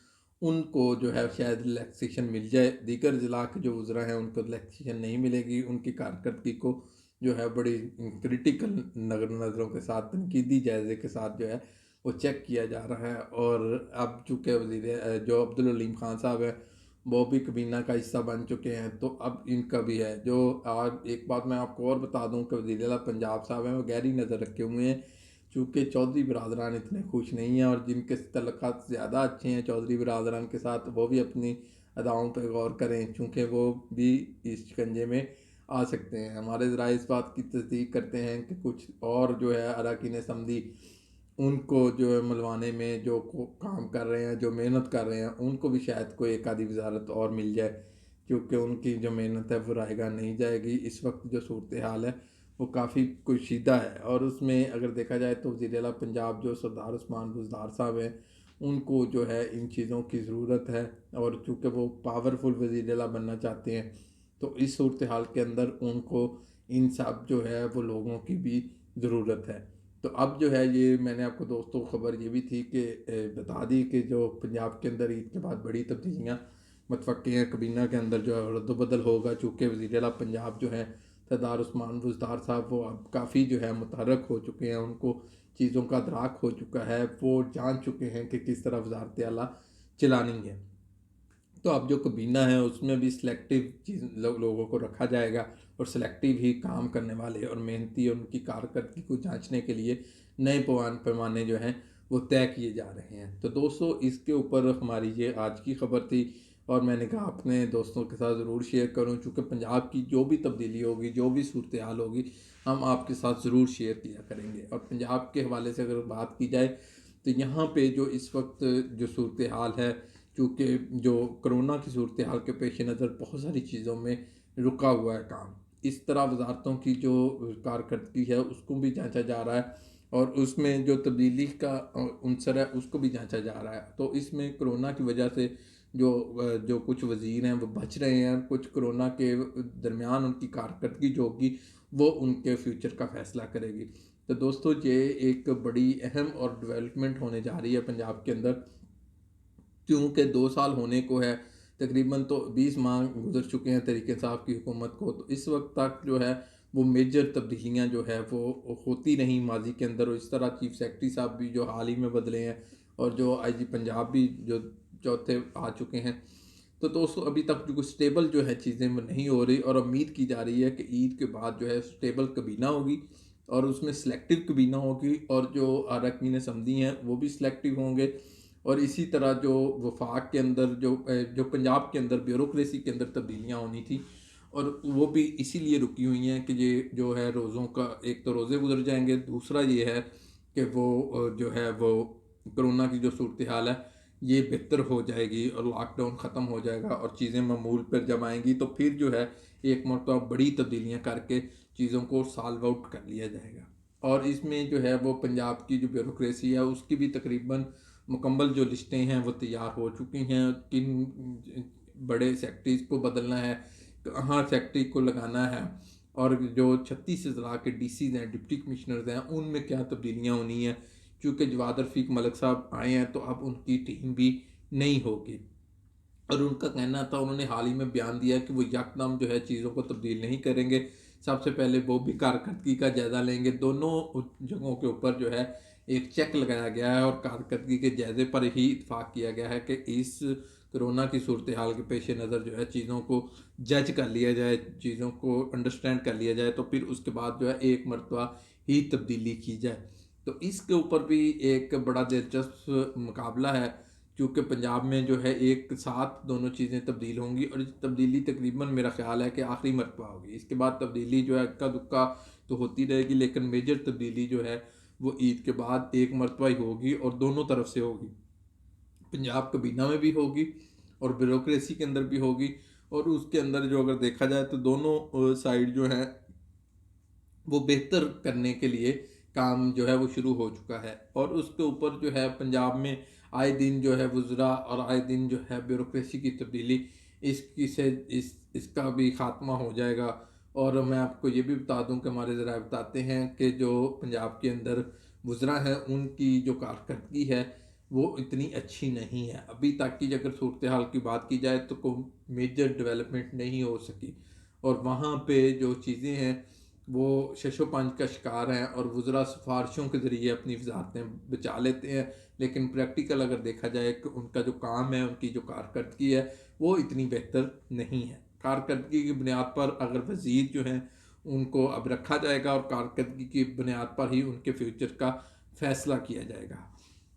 उनको जो है शायद रिलैक्सेशन मिल जाए, दीगर ज़िला के जो वज़रा हैं उनको रिलैक्सेशन नहीं मिलेगी। उनकी कारकर्दगी को जो है बड़ी क्रिटिकल नज़रों के साथ, तनकीदी जायज़े के साथ जो है वो चेक किया जा रहा है। और अब चूँकि वज़ीर जो अब्दुल हलीम ख़ान साहब हैं वो भी कबीना का हिस्सा बन चुके हैं, तो अब इनका भी है। जो आज एक बात मैं आपको और बता दूं कि वज़ीर आला पंजाब साहब हैं वो गहरी नज़र रखे हुए हैं, चूँकि चौधरी बिरादरान इतने खुश नहीं हैं और जिनके तल्लुकात ज़्यादा अच्छे हैं चौधरी बिरादरान के साथ, वो भी अपनी अदाओं पर गौर करें, चूँकि वो भी इस शिकंजे में आ सकते हैं। हमारे ज़राए इस बात की तस्दीक करते हैं कि कुछ और जो है अरकान समदी उनको जो है मलवाने में जो काम कर रहे हैं, जो मेहनत कर रहे हैं, उनको भी शायद कोई एक आधी वजारत और मिल जाए, क्योंकि उनकी जो मेहनत है वो रायगा नहीं जाएगी। इस वक्त जो सूरत हाल है वो काफ़ी कुशीदा है और उसमें अगर देखा जाए तो वज़ीर आला पंजाब जो सरदार उस्मान बुज़दार साहब हैं उनको जो है इन चीज़ों की ज़रूरत है। और चूँकि वो पावरफुल वज़ीर आला बनना चाहते हैं, तो इस सूरत हाल के अंदर उनको इन सब जो है वो लोगों की भी ज़रूरत है। तो अब जो है ये मैंने आपको दोस्तों खबर ये भी थी कि बता दी कि जो पंजाब के अंदर ईद के बाद बड़ी तब्दीलियाँ मतवक्के हैं, कबीना के अंदर जो है रद्दबदल होगा, चूँकि वज़ीर आला पंजाब जो है सरदार उस्मान बुज़दार साहब वो अब काफ़ी जो है मुतहर्रक हो चुके हैं, उनको चीज़ों का अदराक हो चुका है, वो जान चुके हैं कि किस तरह वज़ारत आला चलानी है। तो अब जो कबीना है उसमें भी सिलेक्टिव लोगों को रखा जाएगा और सिलेक्टिव ही काम करने वाले और मेहनती और उनकी कारकर्दगी को जांचने के लिए नए पैमाने जो हैं वो तय किए जा रहे हैं। तो दोस्तों इसके ऊपर हमारी ये आज की खबर थी और मैंने कहा अपने दोस्तों के साथ ज़रूर शेयर करूं, चूँकि पंजाब की जो भी तब्दीली होगी, जो भी सूरत हाल होगी, हम आपके साथ ज़रूर शेयर किया करेंगे। और पंजाब के हवाले से अगर बात की जाए तो यहाँ पे जो इस वक्त जो सूरत हाल है, चूँकि जो कोरोना की सूरत हाल के पेश नज़र बहुत सारी चीज़ों में रुका हुआ है काम, इस तरह वजारतों की जो कारकर्दगी है उसको भी जांचा जा रहा है और उसमें जो तब्दीली का अंसर है उसको भी जांचा जा रहा है। तो इसमें कोरोना की वजह से जो कुछ वज़ीर हैं वो बच रहे हैं, कुछ कोरोना के दरमियान उनकी कारकर्दगी जो होगी वो उनके फ्यूचर का फ़ैसला करेगी। तो दोस्तों ये एक बड़ी अहम और डेवलपमेंट होने जा रही है पंजाब के अंदर, क्योंकि 2 साल होने को है, तकरीबन तो 20 माह गुजर चुके हैं तरीके साहब की हुकूमत को। तो इस वक्त तक जो है वो मेजर तब्दीलियाँ जो है वो होती नहीं माजी के अंदर। और इस तरह चीफ सेक्रेटरी साहब भी जो हाल ही में बदले हैं और जो आईजी पंजाब भी जो चौथे आ चुके हैं। तो दोस्तों अभी तक जो स्टेबल जो है चीज़ें वो नहीं हो रही और उम्मीद की जा रही है कि ईद के बाद जो है स्टेबल कबीना होगी और उसमें सिलेक्टिव कबीना होगी और जो अरकान असम्बली हैं वो भी सिलेक्टिव होंगे। और इसी तरह जो वफाक के अंदर जो पंजाब के अंदर ब्यूरोक्रेसी के अंदर तब्दीलियाँ होनी थी और वो भी इसीलिए रुकी हुई हैं कि ये जो है रोज़ों का, एक तो रोज़े गुजर जाएंगे, दूसरा ये है कि वो जो है वो कोरोना की जो सूरत हाल है ये बेहतर हो जाएगी और लॉकडाउन ख़त्म हो जाएगा और चीज़ें मामूल पर जब आएंगी तो फिर जो है एक मरतबा बड़ी तब्दीलियाँ करके चीज़ों को सॉल्व आउट कर लिया जाएगा। और इसमें जो है वो पंजाब की जो ब्यूरोक्रेसी है उसकी भी तकरीबन मुकम्मल जो लिस्टें हैं वो तैयार हो चुकी हैं, किन बड़े सेक्टरीज को बदलना है, कहाँ सेक्टरी को लगाना है, और जो 36 अजला के डीसीज हैं, डिप्टी कमिश्नर्स हैं, उनमें क्या तब्दीलियाँ होनी हैं। चूँकि जवाद रफ़ीक मलिक साहब आए हैं तो अब उनकी टीम भी नहीं होगी और उनका कहना था, उन्होंने हाल ही में बयान दिया कि वो यकदम जो है चीज़ों को तब्दील नहीं करेंगे। सबसे पहले वो भी कारकर्दगी का जायज़ा लेंगे। दोनों जगहों के ऊपर जो है एक चेक लगाया गया है और कारकर्दगी के जायज़े पर ही इत्फाक किया गया है कि इस कोरोना की सूरत हाल के पेश नज़र जो है चीज़ों को जज कर लिया जाए, चीज़ों को अंडरस्टैंड कर लिया जाए, तो फिर उसके बाद जो है एक मरतबा ही तब्दीली की जाए। तो इसके ऊपर भी एक बड़ा दिलचस्प मुकाबला है, क्योंकि पंजाब में जो है एक साथ दोनों चीज़ें तब्दील होंगी और इस तब्दीली तकरीबन मेरा ख्याल है कि आखिरी मरतबा होगी। इसके बाद तब्दीली जो है इक्का दुक्का तो होती रहेगी, लेकिन मेजर तब्दीली जो है वो ईद के बाद एक मरतबा ही होगी और दोनों तरफ से होगी। पंजाब कबीना में भी होगी और ब्यूरोक्रेसी के अंदर भी होगी, और उसके अंदर जो अगर देखा जाए तो दोनों साइड जो है वो बेहतर करने के लिए काम जो है वो शुरू हो चुका है। और उसके ऊपर जो है पंजाब में आए दिन जो है वज़रा और आए दिन जो है ब्यूरोक्रेसी की तब्दीली, इसकी से इसका भी ख़ात्मा हो जाएगा। और मैं आपको ये भी बता दूं कि हमारे ज़रा बताते हैं कि जो पंजाब के अंदर वज़रा हैं उनकी जो कारकर्दगी है वो इतनी अच्छी नहीं है अभी तक की। अगर सूरत हाल की बात की जाए तो कोई मेजर डेवलपमेंट नहीं हो सकी और वहाँ पे जो चीज़ें हैं वो शशोपंज का शिकार हैं और वज़रा सिफारिशों के ज़रिए अपनी वजारतें बचा लेते हैं। लेकिन प्रैक्टिकल अगर देखा जाए कि उनका जो काम है, उनकी जो कारकर्दगी है वो इतनी बेहतर नहीं है। कारकर्दगी की बुनियाद पर अगर वज़ीर जो हैं उनको अब रखा जाएगा और कारकर्दगी की बुनियाद पर ही उनके फ्यूचर का फ़ैसला किया जाएगा।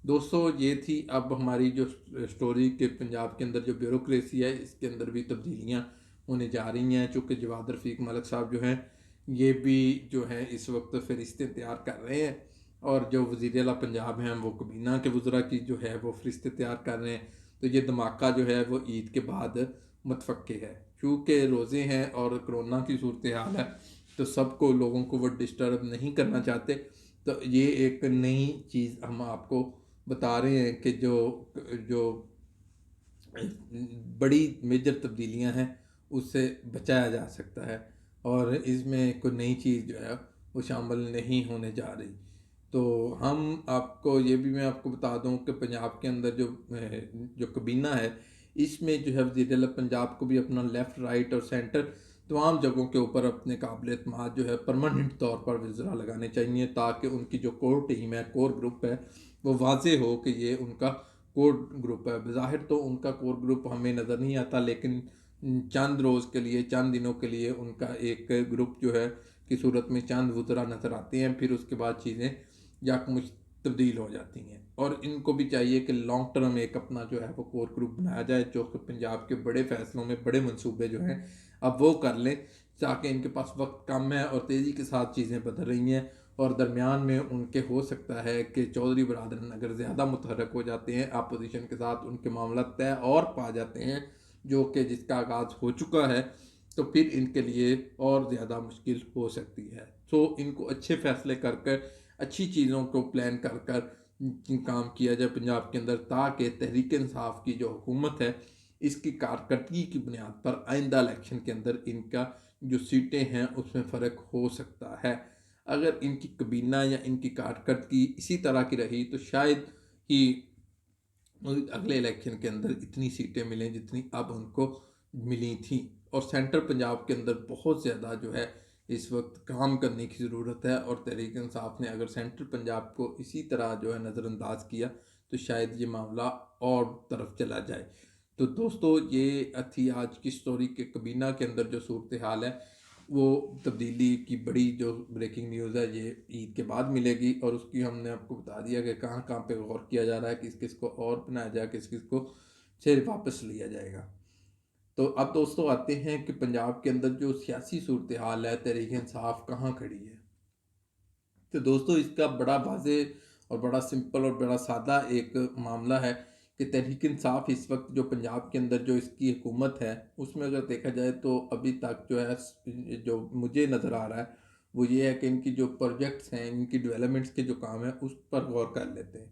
दोस्तों ये थी अब हमारी जो स्टोरी के पंजाब के अंदर जो ब्यूरोक्रेसी है इसके अंदर भी तब्दीलियाँ होने जा रही हैं। चूँकि जवाद रफ़ीक मलिक साहब जो हैं ये भी जो है इस वक्त फ़हरिस्तें तैयार कर रहे हैं और जो वज़ीर आला पंजाब हैं वो कबीना के वज़रा की जो है वो फ़हरिस्तें तैयार कर रहे हैं। तो ये धमाका जो है वो ईद के बाद मुतफ़क्के है। चूँकि रोज़े हैं और कोरोना की सूरत हाल है तो सबको, लोगों को वो डिस्टर्ब नहीं करना चाहते। तो ये एक नई चीज़ हम आपको बता रहे हैं कि जो जो बड़ी मेजर तब्दीलियां हैं उससे बचाया जा सकता है और इसमें कोई नई चीज़ जो है वो शामिल नहीं होने जा रही। तो हम आपको ये भी मैं आपको बता दूं कि पंजाब के अंदर जो कबीना है इसमें जो है वज़ीर आला पंजाब को भी अपना लेफ़्ट, राइट और सेंटर तमाम जगहों के ऊपर अपने काबिल एतमाद जो है परमानेंट तौर पर वज़रा लगाने चाहिए, ताकि उनकी जो कोर टीम है, कोर ग्रुप है, वो वाज़े हो कि ये उनका कोर ग्रुप है। बज़ाहिर तो उनका कोर ग्रुप हमें नज़र नहीं आता, लेकिन चंद रोज़ के लिए, चंद दिनों के लिए उनका एक ग्रुप जो है की सूरत में चंद वज़रा नज़र आते हैं, फिर उसके बाद चीज़ें यकमुश्त तब्दील हो जाती हैं। और इनको भी चाहिए कि लॉन्ग टर्म एक अपना जो है वो कोर ग्रुप बनाया जाए, जो कि पंजाब के बड़े फैसलों में बड़े मंसूबे जो हैं अब वो कर लें, ताकि इनके पास वक्त कम है और तेज़ी के साथ चीज़ें बदल रही हैं। और दरमियान में उनके हो सकता है कि चौधरी बरादरन अगर ज़्यादा मुतहरक हो जाते हैं अपोजिशन के साथ, उनके मामला तय और पा जाते हैं, जो कि जिसका आगाज़ हो चुका है, तो फिर इनके लिए और ज़्यादा मुश्किल हो सकती है। सो इनको अच्छे फ़ैसले कर कर, अच्छी चीज़ों को प्लान कर कर काम किया जाए पंजाब के अंदर, ताकि तहरीक इंसाफ की जो हुकूमत है इसकी कारकर्दगी की बुनियाद पर आइंदा इलेक्शन के अंदर इनका जो सीटें हैं उसमें फ़र्क हो सकता है। अगर इनकी कबीना या इनकी कारकर्दगी इसी तरह की रही तो शायद ही अगले इलेक्शन के अंदर इतनी सीटें मिलें जितनी अब उनको मिली थी। और सेंट्रल पंजाब के अंदर बहुत ज़्यादा जो है इस वक्त काम करने की ज़रूरत है, और तहरीक इंसाफ ने अगर सेंट्रल पंजाब को इसी तरह जो है नज़रअंदाज किया तो शायद ये मामला और तरफ चला जाए। तो दोस्तों ये थी आज की स्टोरी के कबीना के अंदर जो सूरत हाल है वो तब्दीली की बड़ी जो ब्रेकिंग न्यूज़ है ये ईद के बाद मिलेगी, और उसकी हमने आपको बता दिया कि कहाँ कहाँ पे गौर किया जा रहा है, किस किस को और बनाया जाए, किस किस को से वापस लिया जाएगा। तो अब दोस्तों आते हैं कि पंजाब के अंदर जो सियासी सूरत हाल है, तहरीक इंसाफ कहाँ खड़ी है। तो दोस्तों इसका बड़ा वाज़ेह और बड़ा सिंपल और बड़ा सादा एक मामला है कि तहरीक इंसाफ इस वक्त जो पंजाब के अंदर जो इसकी हुकूमत है उसमें अगर देखा जाए तो अभी तक जो है, जो मुझे नज़र आ रहा है वो ये है कि इनकी जो प्रोजेक्ट्स हैं, इनकी डेवलपमेंट्स के जो काम है उस पर गौर कर लेते हैं।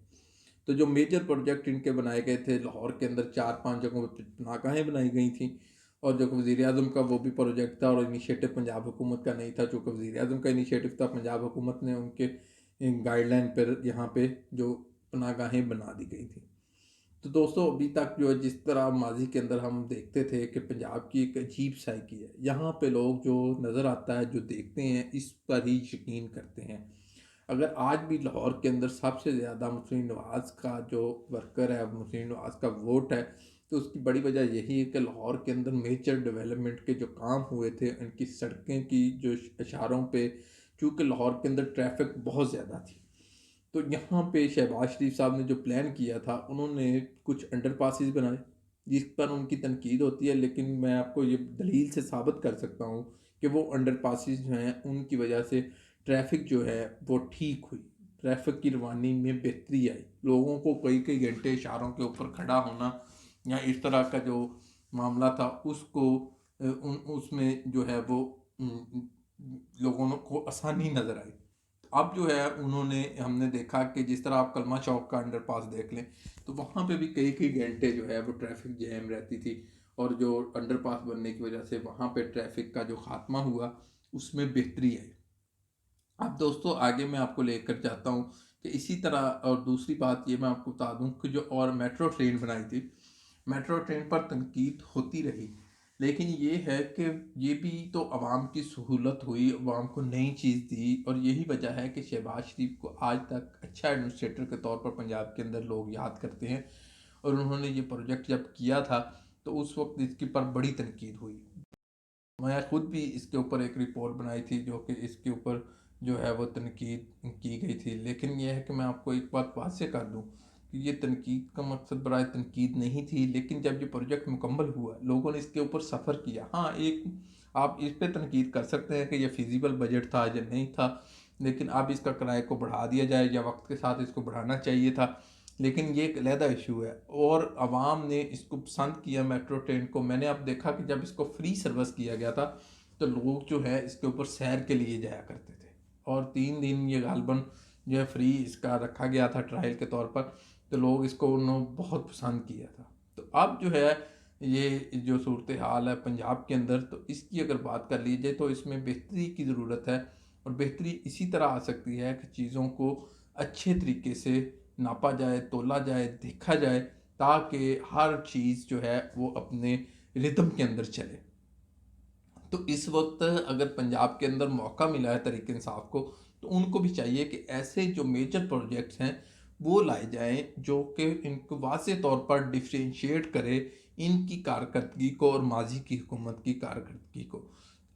तो जो मेजर प्रोजेक्ट इनके बनाए गए थे, लाहौर के अंदर 4-5 जगहों पर पनागाहें बनाई गई थी, और जो वज़ीर आज़म का वो भी प्रोजेक्ट था और इनिशिएटिव पंजाब हुकूमत का नहीं था, चूँकि वज़ीर आज़म का इनिशिएटिव था, पंजाब हुकूमत ने उनके गाइडलाइन पर यहाँ पे जो पनागाहें बना दी गई थी। तो दोस्तों अभी तक जो है, जिस तरह माजी के अंदर हम देखते थे कि पंजाब की एक अजीब साइकी है, यहाँ पे लोग जो नज़र आता है, जो देखते हैं, इस पर ही यकीन करते हैं। अगर आज भी लाहौर के अंदर सबसे ज़्यादा मुस्लिम नवाज़ का जो वर्कर है, मुस्लिम नवाज़ का वोट है, तो उसकी बड़ी वजह यही है कि लाहौर के अंदर मेजर डेवलपमेंट के जो काम हुए थे, उनकी सड़कें की जो इशारों पे, चूँकि लाहौर के अंदर ट्रैफिक बहुत ज़्यादा थी, तो यहाँ पे शहबाज शरीफ साहब ने जो प्लान किया था, उन्होंने कुछ अंडर पासिस बनाए जिस पर उनकी तनकीद होती है, लेकिन मैं आपको ये दलील से साबित कर सकता हूँ कि वो अंडर पासिस जो हैं उनकी वजह से ट्रैफिक जो है वो ठीक हुई, ट्रैफिक की रवानी में बेहतरी आई। लोगों को कई कई घंटे इशारों के ऊपर खड़ा होना या इस तरह का जो मामला था उसको उसमें जो है वो लोगों को आसानी नज़र आई। अब जो है उन्होंने, हमने देखा कि जिस तरह आप कलमा चौक का अंडरपास देख लें तो वहाँ पे भी कई कई घंटे जो है वो ट्रैफिक जैम रहती थी, और जो अंडरपास बनने की वजह से वहाँ पे ट्रैफिक का जो खात्मा हुआ उसमें बेहतरी आई। अब दोस्तों आगे मैं आपको लेकर जाता हूँ कि इसी तरह, और दूसरी बात ये मैं आपको बता दूँ कि जो और मेट्रो ट्रेन बनाई थी, मेट्रो ट्रेन पर तनकीद होती रही, लेकिन ये है कि ये भी तो आवाम की सहूलत हुई, आवाम को नई चीज़ दी, और यही वजह है कि शहबाज शरीफ को आज तक अच्छा एडमिनिस्ट्रेटर के तौर पर पंजाब के अंदर लोग याद करते हैं। और उन्होंने ये प्रोजेक्ट जब किया था तो उस वक्त इसके पर बड़ी तनकीद हुई। मैं खुद भी इसके ऊपर एक रिपोर्ट बनाई थी जो कि इसके ऊपर जो है वो तनकीद की गई थी, लेकिन यह है कि मैं आपको एक बात वाज़ेह कर दूं कि ये तनकीद का मकसद बराए तनकीद नहीं थी, लेकिन जब ये प्रोजेक्ट मुकम्मल हुआ, लोगों ने इसके ऊपर सफ़र किया। हाँ, एक आप इस पे तनकीद कर सकते हैं कि यह फिजिबल बजट था या नहीं था, लेकिन अब इसका किराए को बढ़ा दिया जाए या वक्त के साथ इसको बढ़ाना चाहिए था, लेकिन ये एक अलहदा इशू है। और आवाम ने इसको पसंद किया मेट्रो ट्रेन को। मैंने अब देखा कि जब इसको फ्री सर्विस किया गया था तो लोग जो है इसके ऊपर सैर के लिए जाया करते थे, और 3 दिन ये गालबन जो है फ्री इसका रखा गया था ट्रायल के तौर पर, तो लोग इसको उन्होंने बहुत पसंद किया था। तो अब जो है ये जो सूरत हाल है पंजाब के अंदर, तो इसकी अगर बात कर ली जाए तो इसमें बेहतरी की ज़रूरत है, और बेहतरी इसी तरह आ सकती है कि चीज़ों को अच्छे तरीके से नापा जाए, तोला जाए, देखा जाए, ताकि हर चीज़ जो है वो अपने रिदम के अंदर चले। तो इस वक्त अगर पंजाब के अंदर मौका मिला है तहरीक इंसाफ को, तो उनको भी चाहिए कि ऐसे जो मेजर प्रोजेक्ट्स हैं वो लाए जाएं जो कि इनको वाज़ेह तौर पर डिफ्रेंशिएट करे इनकी कारकर्दगी को और माजी की हुकूमत की कारकर्दगी को।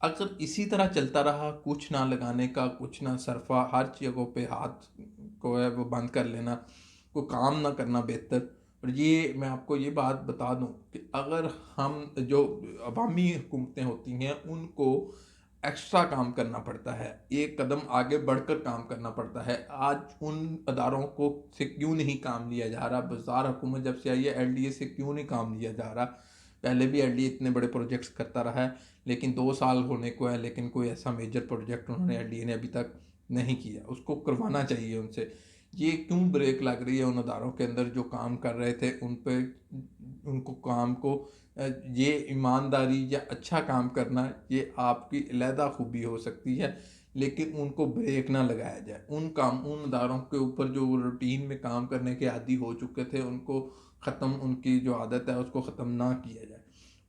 अगर इसी तरह चलता रहा, कुछ ना लगाने का, कुछ ना सरफा, हर जगहों पे हाथ को है वो बंद कर लेना, कोई काम ना करना बेहतर। और ये मैं आपको ये बात बता दूं कि अगर हम जो अवामी हुकूमतें होती हैं उनको एक्स्ट्रा काम करना पड़ता है, एक कदम आगे बढ़कर काम करना पड़ता है। आज उन अदारों को से क्यों नहीं काम लिया जा रहा, बाज़ार हुकूमत जब से आई है एलडीए से क्यों नहीं काम लिया जा रहा। पहले भी एलडीए इतने बड़े प्रोजेक्ट्स करता रहा है, लेकिन 2 साल होने को है, लेकिन कोई ऐसा मेजर प्रोजेक्ट उन्होंने एलडीए ने अभी तक नहीं किया। उसको करवाना चाहिए उनसे। ये क्यों ब्रेक लग रही है उन अदारों के अंदर जो काम कर रहे थे उन पे, उनको काम को ये ईमानदारी या अच्छा काम करना ये आपकी अलहदा खूबी हो सकती है, लेकिन उनको ब्रेक ना लगाया जाए। उन अदारों के ऊपर जो रूटीन में काम करने के आदी हो चुके थे उनको ख़त्म, उनकी जो आदत है उसको ख़त्म ना किया जाए,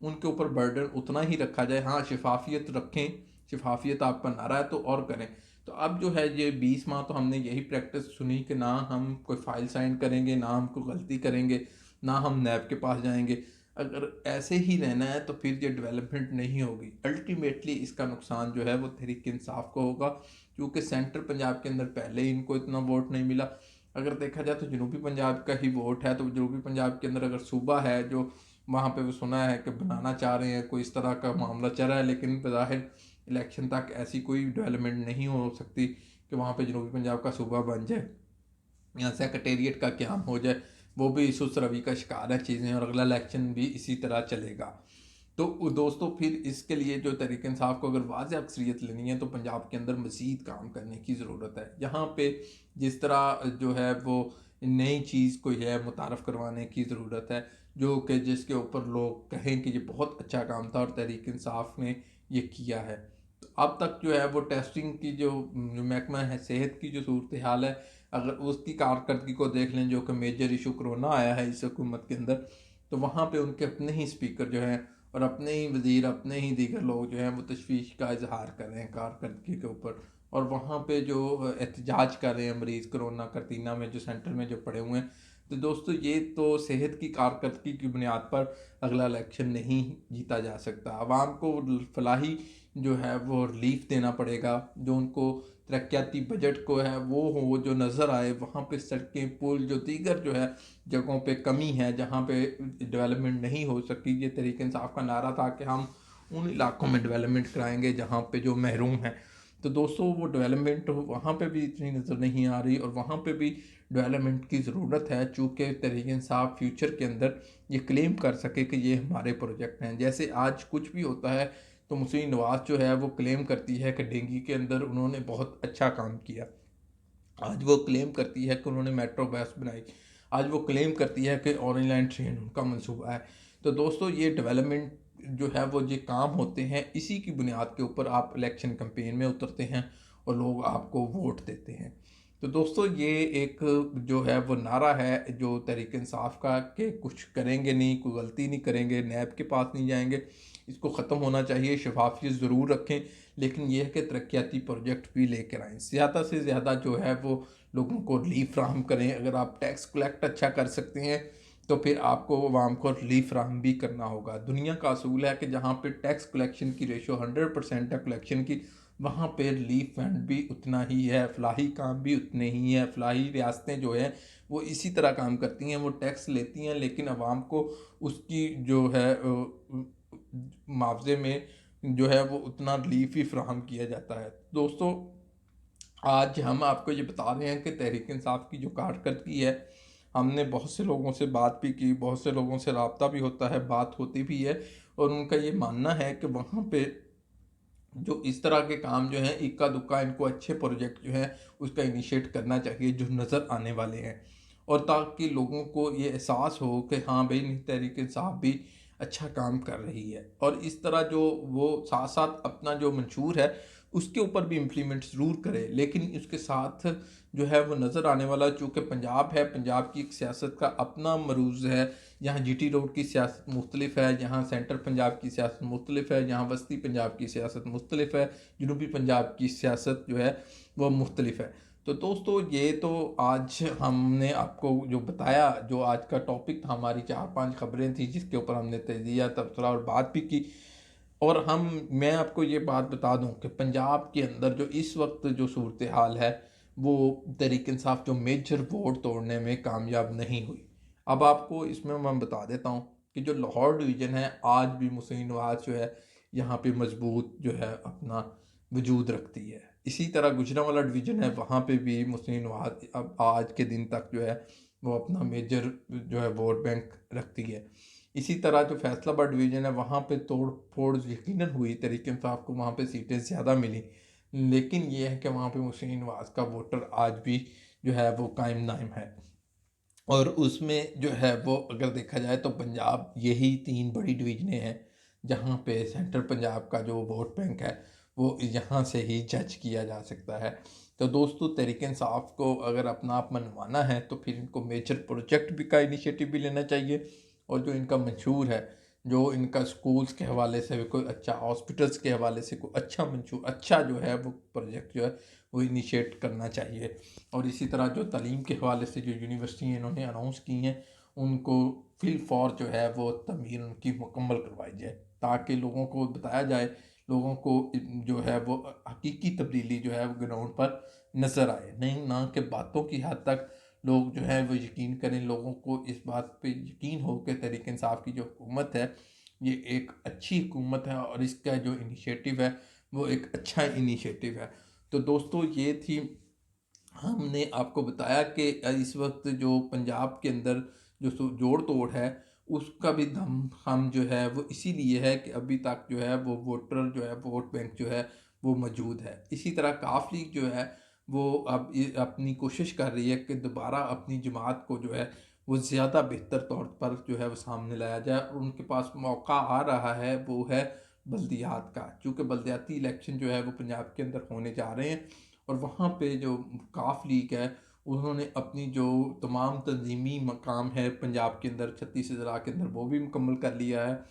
उनके ऊपर बर्डन उतना ही रखा जाए। हाँ, शफाफियत रखें, शफाफियत आपका नारा है तो और करें। तो अब जो है ये 20 माह तो हमने यही प्रैक्टिस सुनी कि ना हम कोई फाइल साइन करेंगे, ना हम कोई गलती करेंगे, ना हम नैब के पास जाएंगे। अगर ऐसे ही रहना है तो फिर ये डेवलपमेंट नहीं होगी। अल्टीमेटली इसका नुकसान जो है वो तहरीक इंसाफ को होगा, क्योंकि सेंटर पंजाब के अंदर पहले ही इनको इतना वोट नहीं मिला। अगर देखा जाए तो जनूबी पंजाब का ही वोट है, तो जनूबी पंजाब के अंदर अगर सूबा है जो वहाँ पे वो सुना है कि बनाना चाह रहे हैं, कोई इस तरह का मामला चल रहा है, लेकिन बज़ाहिर इलेक्शन तक ऐसी कोई डेवलपमेंट नहीं हो सकती कि वहाँ पे जनूबी पंजाब का सूबा बन जाए या सेक्रेटेरिएट का क्याम हो जाए। वो भी इस रवि का शिकार है चीज़ें, और अगला इलेक्शन भी इसी तरह चलेगा। तो दोस्तों फिर इसके लिए जो तहरीक इंसाफ को अगर वाज़ अक्सरियत लेनी है तो पंजाब के अंदर मज़ीद काम करने की ज़रूरत है। यहाँ पे जिस तरह जो है वो नई चीज़ कोई है मुतारफ़ करवाने की ज़रूरत है, जो कि जिसके ऊपर लोग कहें कि ये बहुत अच्छा काम था और तहरीक इंसाफ ने ये किया है। तो अब तक जो है वो टेस्टिंग की जो महकमा है सेहत की जो सूरत हाल है, अगर उसकी कारकर्दगी को देख लें, जो कि मेजर इशू कोरोना आया है इस हुकूमत के अंदर, तो वहाँ पे उनके अपने ही स्पीकर जो हैं और अपने ही वज़ीर, अपने ही दीगर लोग जो हैं वो तशवीश का इजहार कर रहे हैं कारकर्दगी के ऊपर, और वहाँ पे जो एहतजाज कर रहे हैं मरीज़ कोरोना करतीना में जो सेंटर में जो पड़े हुए हैं। तो दोस्तों ये तो सेहत की कारकर्दगी की बुनियाद पर अगला इलेक्शन नहीं जीता जा सकता। आवाम को फलाही जो है वो रिलीफ देना पड़ेगा, जो उनको तरक्याती बजट को है वो जो नज़र आए, वहाँ पे सड़कें पुल जो दीगर जो है जगहों पे कमी है जहाँ पे डेवलपमेंट नहीं हो सकी। ये तहरीक इंसाफ का नारा था कि हम उन इलाकों में डेवलपमेंट कराएंगे जहाँ पे जो महरूम हैं। तो दोस्तों वो डेवलपमेंट वहाँ पे भी इतनी नज़र नहीं आ रही, और वहाँ पे भी डेवलपमेंट की ज़रूरत है, चूँकि तहरीक इंसाफ फ्यूचर के अंदर ये क्लेम कर सके कि ये हमारे प्रोजेक्ट हैं। जैसे आज कुछ भी होता है तो मुस्लिम नवाज़ जो है वो क्लेम करती है कि डेंगी के अंदर उन्होंने बहुत अच्छा काम किया। आज वो क्लेम करती है कि उन्होंने मेट्रो बस बनाई। आज वो क्लेम करती है कि ऑनलाइन ट्रेन उनका मंसूबा है। तो दोस्तों ये डेवलपमेंट जो है वो ये काम होते हैं, इसी की बुनियाद के ऊपर आप इलेक्शन कैंपेन में उतरते हैं और लोग आपको वोट देते हैं। तो दोस्तों ये एक जो है वो नारा है जो तहरीक इंसाफ का कि कुछ करेंगे नहीं, कोई गलती नहीं करेंगे, नैब के पास नहीं जाएंगे। इसको ख़त्म होना चाहिए। शफाफियत ज़रूर रखें, लेकिन यह है कि तरक्याती प्रोजेक्ट भी लेकर आएँ। ज़्यादा से ज़्यादा जो है वो लोगों को रिलीफ फ्राहम करें। अगर आप टैक्स कलेक्ट अच्छा कर सकते हैं तो फिर आपको आवाम को रिलीफ फ्राहम भी करना होगा। दुनिया का असूल है कि जहाँ पे टैक्स कलेक्शन की रेशो 100% है कलेक्शन की, वहाँ पे रिलीफ फंड भी उतना ही है, फलाही काम भी उतने ही है। फलाही रियासतें जो हैं वो इसी तरह काम करती हैं, वो टैक्स लेती हैं लेकिन आवाम को उसकी जो है मुआवजे में जो है वो उतना रिलीफ ही फ्राहम किया जाता है। दोस्तों आज हम आपको ये बता रहे हैं कि तहरीक इंसाफ की जो कारकर्दगी है, हमने बहुत से लोगों से बात भी की, बहुत से लोगों से रब्ता भी होता है, बात होती भी है, और उनका ये मानना है कि वहाँ पे जो इस तरह के काम जो हैं इक्का दुक्का इनको अच्छे प्रोजेक्ट जो हैं उसका इनिशिएट करना चाहिए जो नज़र आने वाले हैं, और ताकि लोगों को ये एहसास हो कि हाँ भाई तहरीक इंसाफ भी अच्छा काम कर रही है। और इस तरह जो वो साथ साथ अपना जो मंशूर है उसके ऊपर भी इम्प्लीमेंट ज़रूर करे, लेकिन उसके साथ जो है वो नज़र आने वाला, चूँकि पंजाब है, पंजाब की एक सियासत का अपना मरूज़ है। यहाँ जीटी रोड की सियासत मुख्तलिफ है, यहाँ सेंटर पंजाब की सियासत मुख्तलिफ है, यहाँ वस्ती पंजाब की सियासत मुख्तलिफ है, जनूबी पंजाब की सियासत जो है वह मुख्तलिफ है। तो दोस्तों ये तो आज हमने आपको जो बताया, जो आज का टॉपिक था, हमारी 4-5 खबरें थी जिसके ऊपर हमने तजिया तबसरा और बात भी की। और मैं आपको ये बात बता दूं कि पंजाब के अंदर जो इस वक्त जो सूरत हाल है वो तहरीक इंसाफ जो मेजर वोट तोड़ने में कामयाब नहीं हुई। अब आपको इसमें मैं बता देता हूँ कि जो लाहौर डिवीज़न है आज भी मुस्लिम नवाज जो है यहाँ पे मजबूत जो है अपना वजूद रखती है। इसी तरह गुजरांवाला डिवीज़न है, वहाँ पे भी मुस्लिम नवाज अब आज के दिन तक जो है वो अपना मेजर जो है वोट बैंक रखती है। इसी तरह जो फैसलाबाद डिवीज़न है वहाँ पे तोड़ फोड़ यकीनन हुई, तहरीक इंसाफ को वहाँ पे सीटें ज़्यादा मिली, लेकिन ये है कि वहाँ पे मुस्लिम नवाज का वोटर आज भी जो है वो कायम नायम है। और उसमें जो है वो अगर देखा जाए तो पंजाब यही 3 बड़ी डिवीज़नें हैं जहाँ पे सेंट्रल पंजाब का जो वोट बैंक है वो यहाँ से ही जज किया जा सकता है। तो दोस्तों तहरीक इंसाफ को अगर अपना आप मनवाना है तो फिर इनको मेजर प्रोजेक्ट भी का इनिशिएटिव भी लेना चाहिए, और जो इनका मंशूर है, जो इनका स्कूल्स के हवाले से भी कोई अच्छा, हॉस्पिटल्स के हवाले से कोई अच्छा मंशूर अच्छा जो है वो प्रोजेक्ट जो है वो इनिशिएट करना चाहिए। और इसी तरह जो तालीम के हवाले से जो यूनिवर्सिटी इन्होंने अनाउंस की हैं उनको फिल फॉर जो है वो तमीर उनकी मुकम्मल करवाई जाए, ताकि लोगों को बताया जाए, लोगों को जो है वो हकीकी तब्दीली जो है वो ग्राउंड पर नज़र आए, नहीं ना कि बातों की हद तक लोग जो है वो यकीन करें। लोगों को इस बात पे यकीन हो कि तहरीक इंसाफ की जो हुकूमत है ये एक अच्छी हुकूमत है और इसका जो इनिशिएटिव है वो एक अच्छा इनिशिएटिव है। तो दोस्तों ये थी, हमने आपको बताया कि इस वक्त जो पंजाब के अंदर जो जोड़ तोड़ है उसका भी दम हम जो है वो इसीलिए है कि अभी तक जो है वो वोटर जो है वोट बैंक जो है वो मौजूद है। इसी तरह काफ लीग जो है वो अब अपनी कोशिश कर रही है कि दोबारा अपनी जमात को जो है वो ज़्यादा बेहतर तौर पर जो है वो सामने लाया जाए, और उनके पास मौका आ रहा है वो है बल्दियात का, चूँकि बल्दियाती इलेक्शन जो है वो पंजाब के अंदर होने जा रहे हैं। और वहाँ पे जो काफ लीग है उन्होंने अपनी जो तमाम तंजीमी मकाम है पंजाब के अंदर 36 ज़िला के अंदर वो भी मुकम्मल कर लिया है।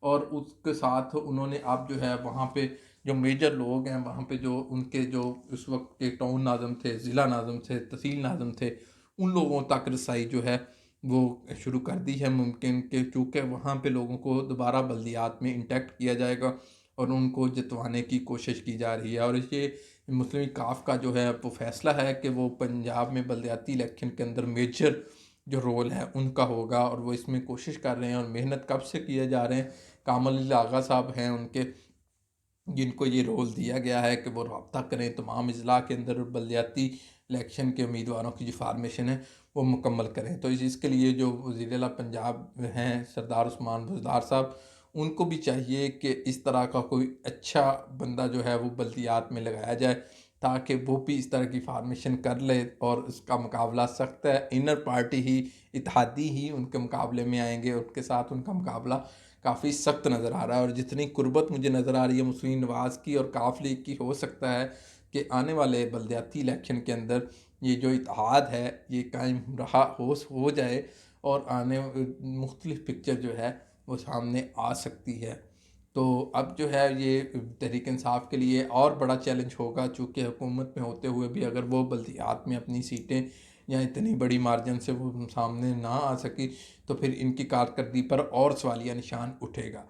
और उसके साथ उन्होंने अब जो है वहाँ पे जो मेजर लोग हैं वहाँ पे जो उनके जो उस वक्त के टाउन नाज़म थे, ज़िला नाज़म थे, तहसील नाज़म थे, उन लोगों तक रसाई जो है वो शुरू कर दी है, मुमकिन कि चूँकि वहाँ पे लोगों को दोबारा बल्दियात में इंटेक्ट किया जाएगा और उनको जितवाने की कोशिश की जा रही है। और ये मुस्लिम काफ का जो है वो फैसला है कि वो पंजाब में बल्दियाती इलेक्शन के अंदर मेजर जो रोल है उनका होगा, और वो इसमें कोशिश कर रहे हैं और मेहनत कब से किए जा रहे हैं। कामल आगा साहब हैं उनके, जिनको ये रोल दिया गया है कि वो रब्ता करें तमाम अजला के अंदर और बलदियाती इलेक्शन के उम्मीदवारों की जो फार्मेशन है वो मुकम्मल करें। तो इसके लिए जो वज़ीर आला पंजाब हैं सरदार उस्मान बुज़दार साहब, उनको भी चाहिए कि इस तरह का कोई अच्छा बंदा जो है वो बल्दियात में लगाया जाए, ताकि वो भी इस तरह की फार्मेशन कर ले और उसका मुकाबला सख्त है। इनर पार्टी ही, इत्तेहादी ही उनके मुकाबले में आएंगे, उनके साथ उनका मुकाबला काफ़ी सख्त नज़र आ रहा है। और जितनी कुर्बत मुझे नज़र आ रही है मुस्लिम नवाज़ की और काफ लीग की, हो सकता है कि आने वाले बलदियाती इलेक्शन के अंदर ये जो इत्तेहाद है ये कायम रहा हो जाए और आने मुख्तलिफ पिक्चर जो है वो सामने आ सकती है। तो अब जो है ये तहरीक इंसाफ के लिए और बड़ा चैलेंज होगा, चूँकि हुकूमत में होते हुए भी अगर वो बल्दियात में अपनी सीटें या इतनी बड़ी मार्जिन से वो सामने ना आ सकी तो फिर इनकी कारकर्दगी पर और सवालिया निशान उठेगा।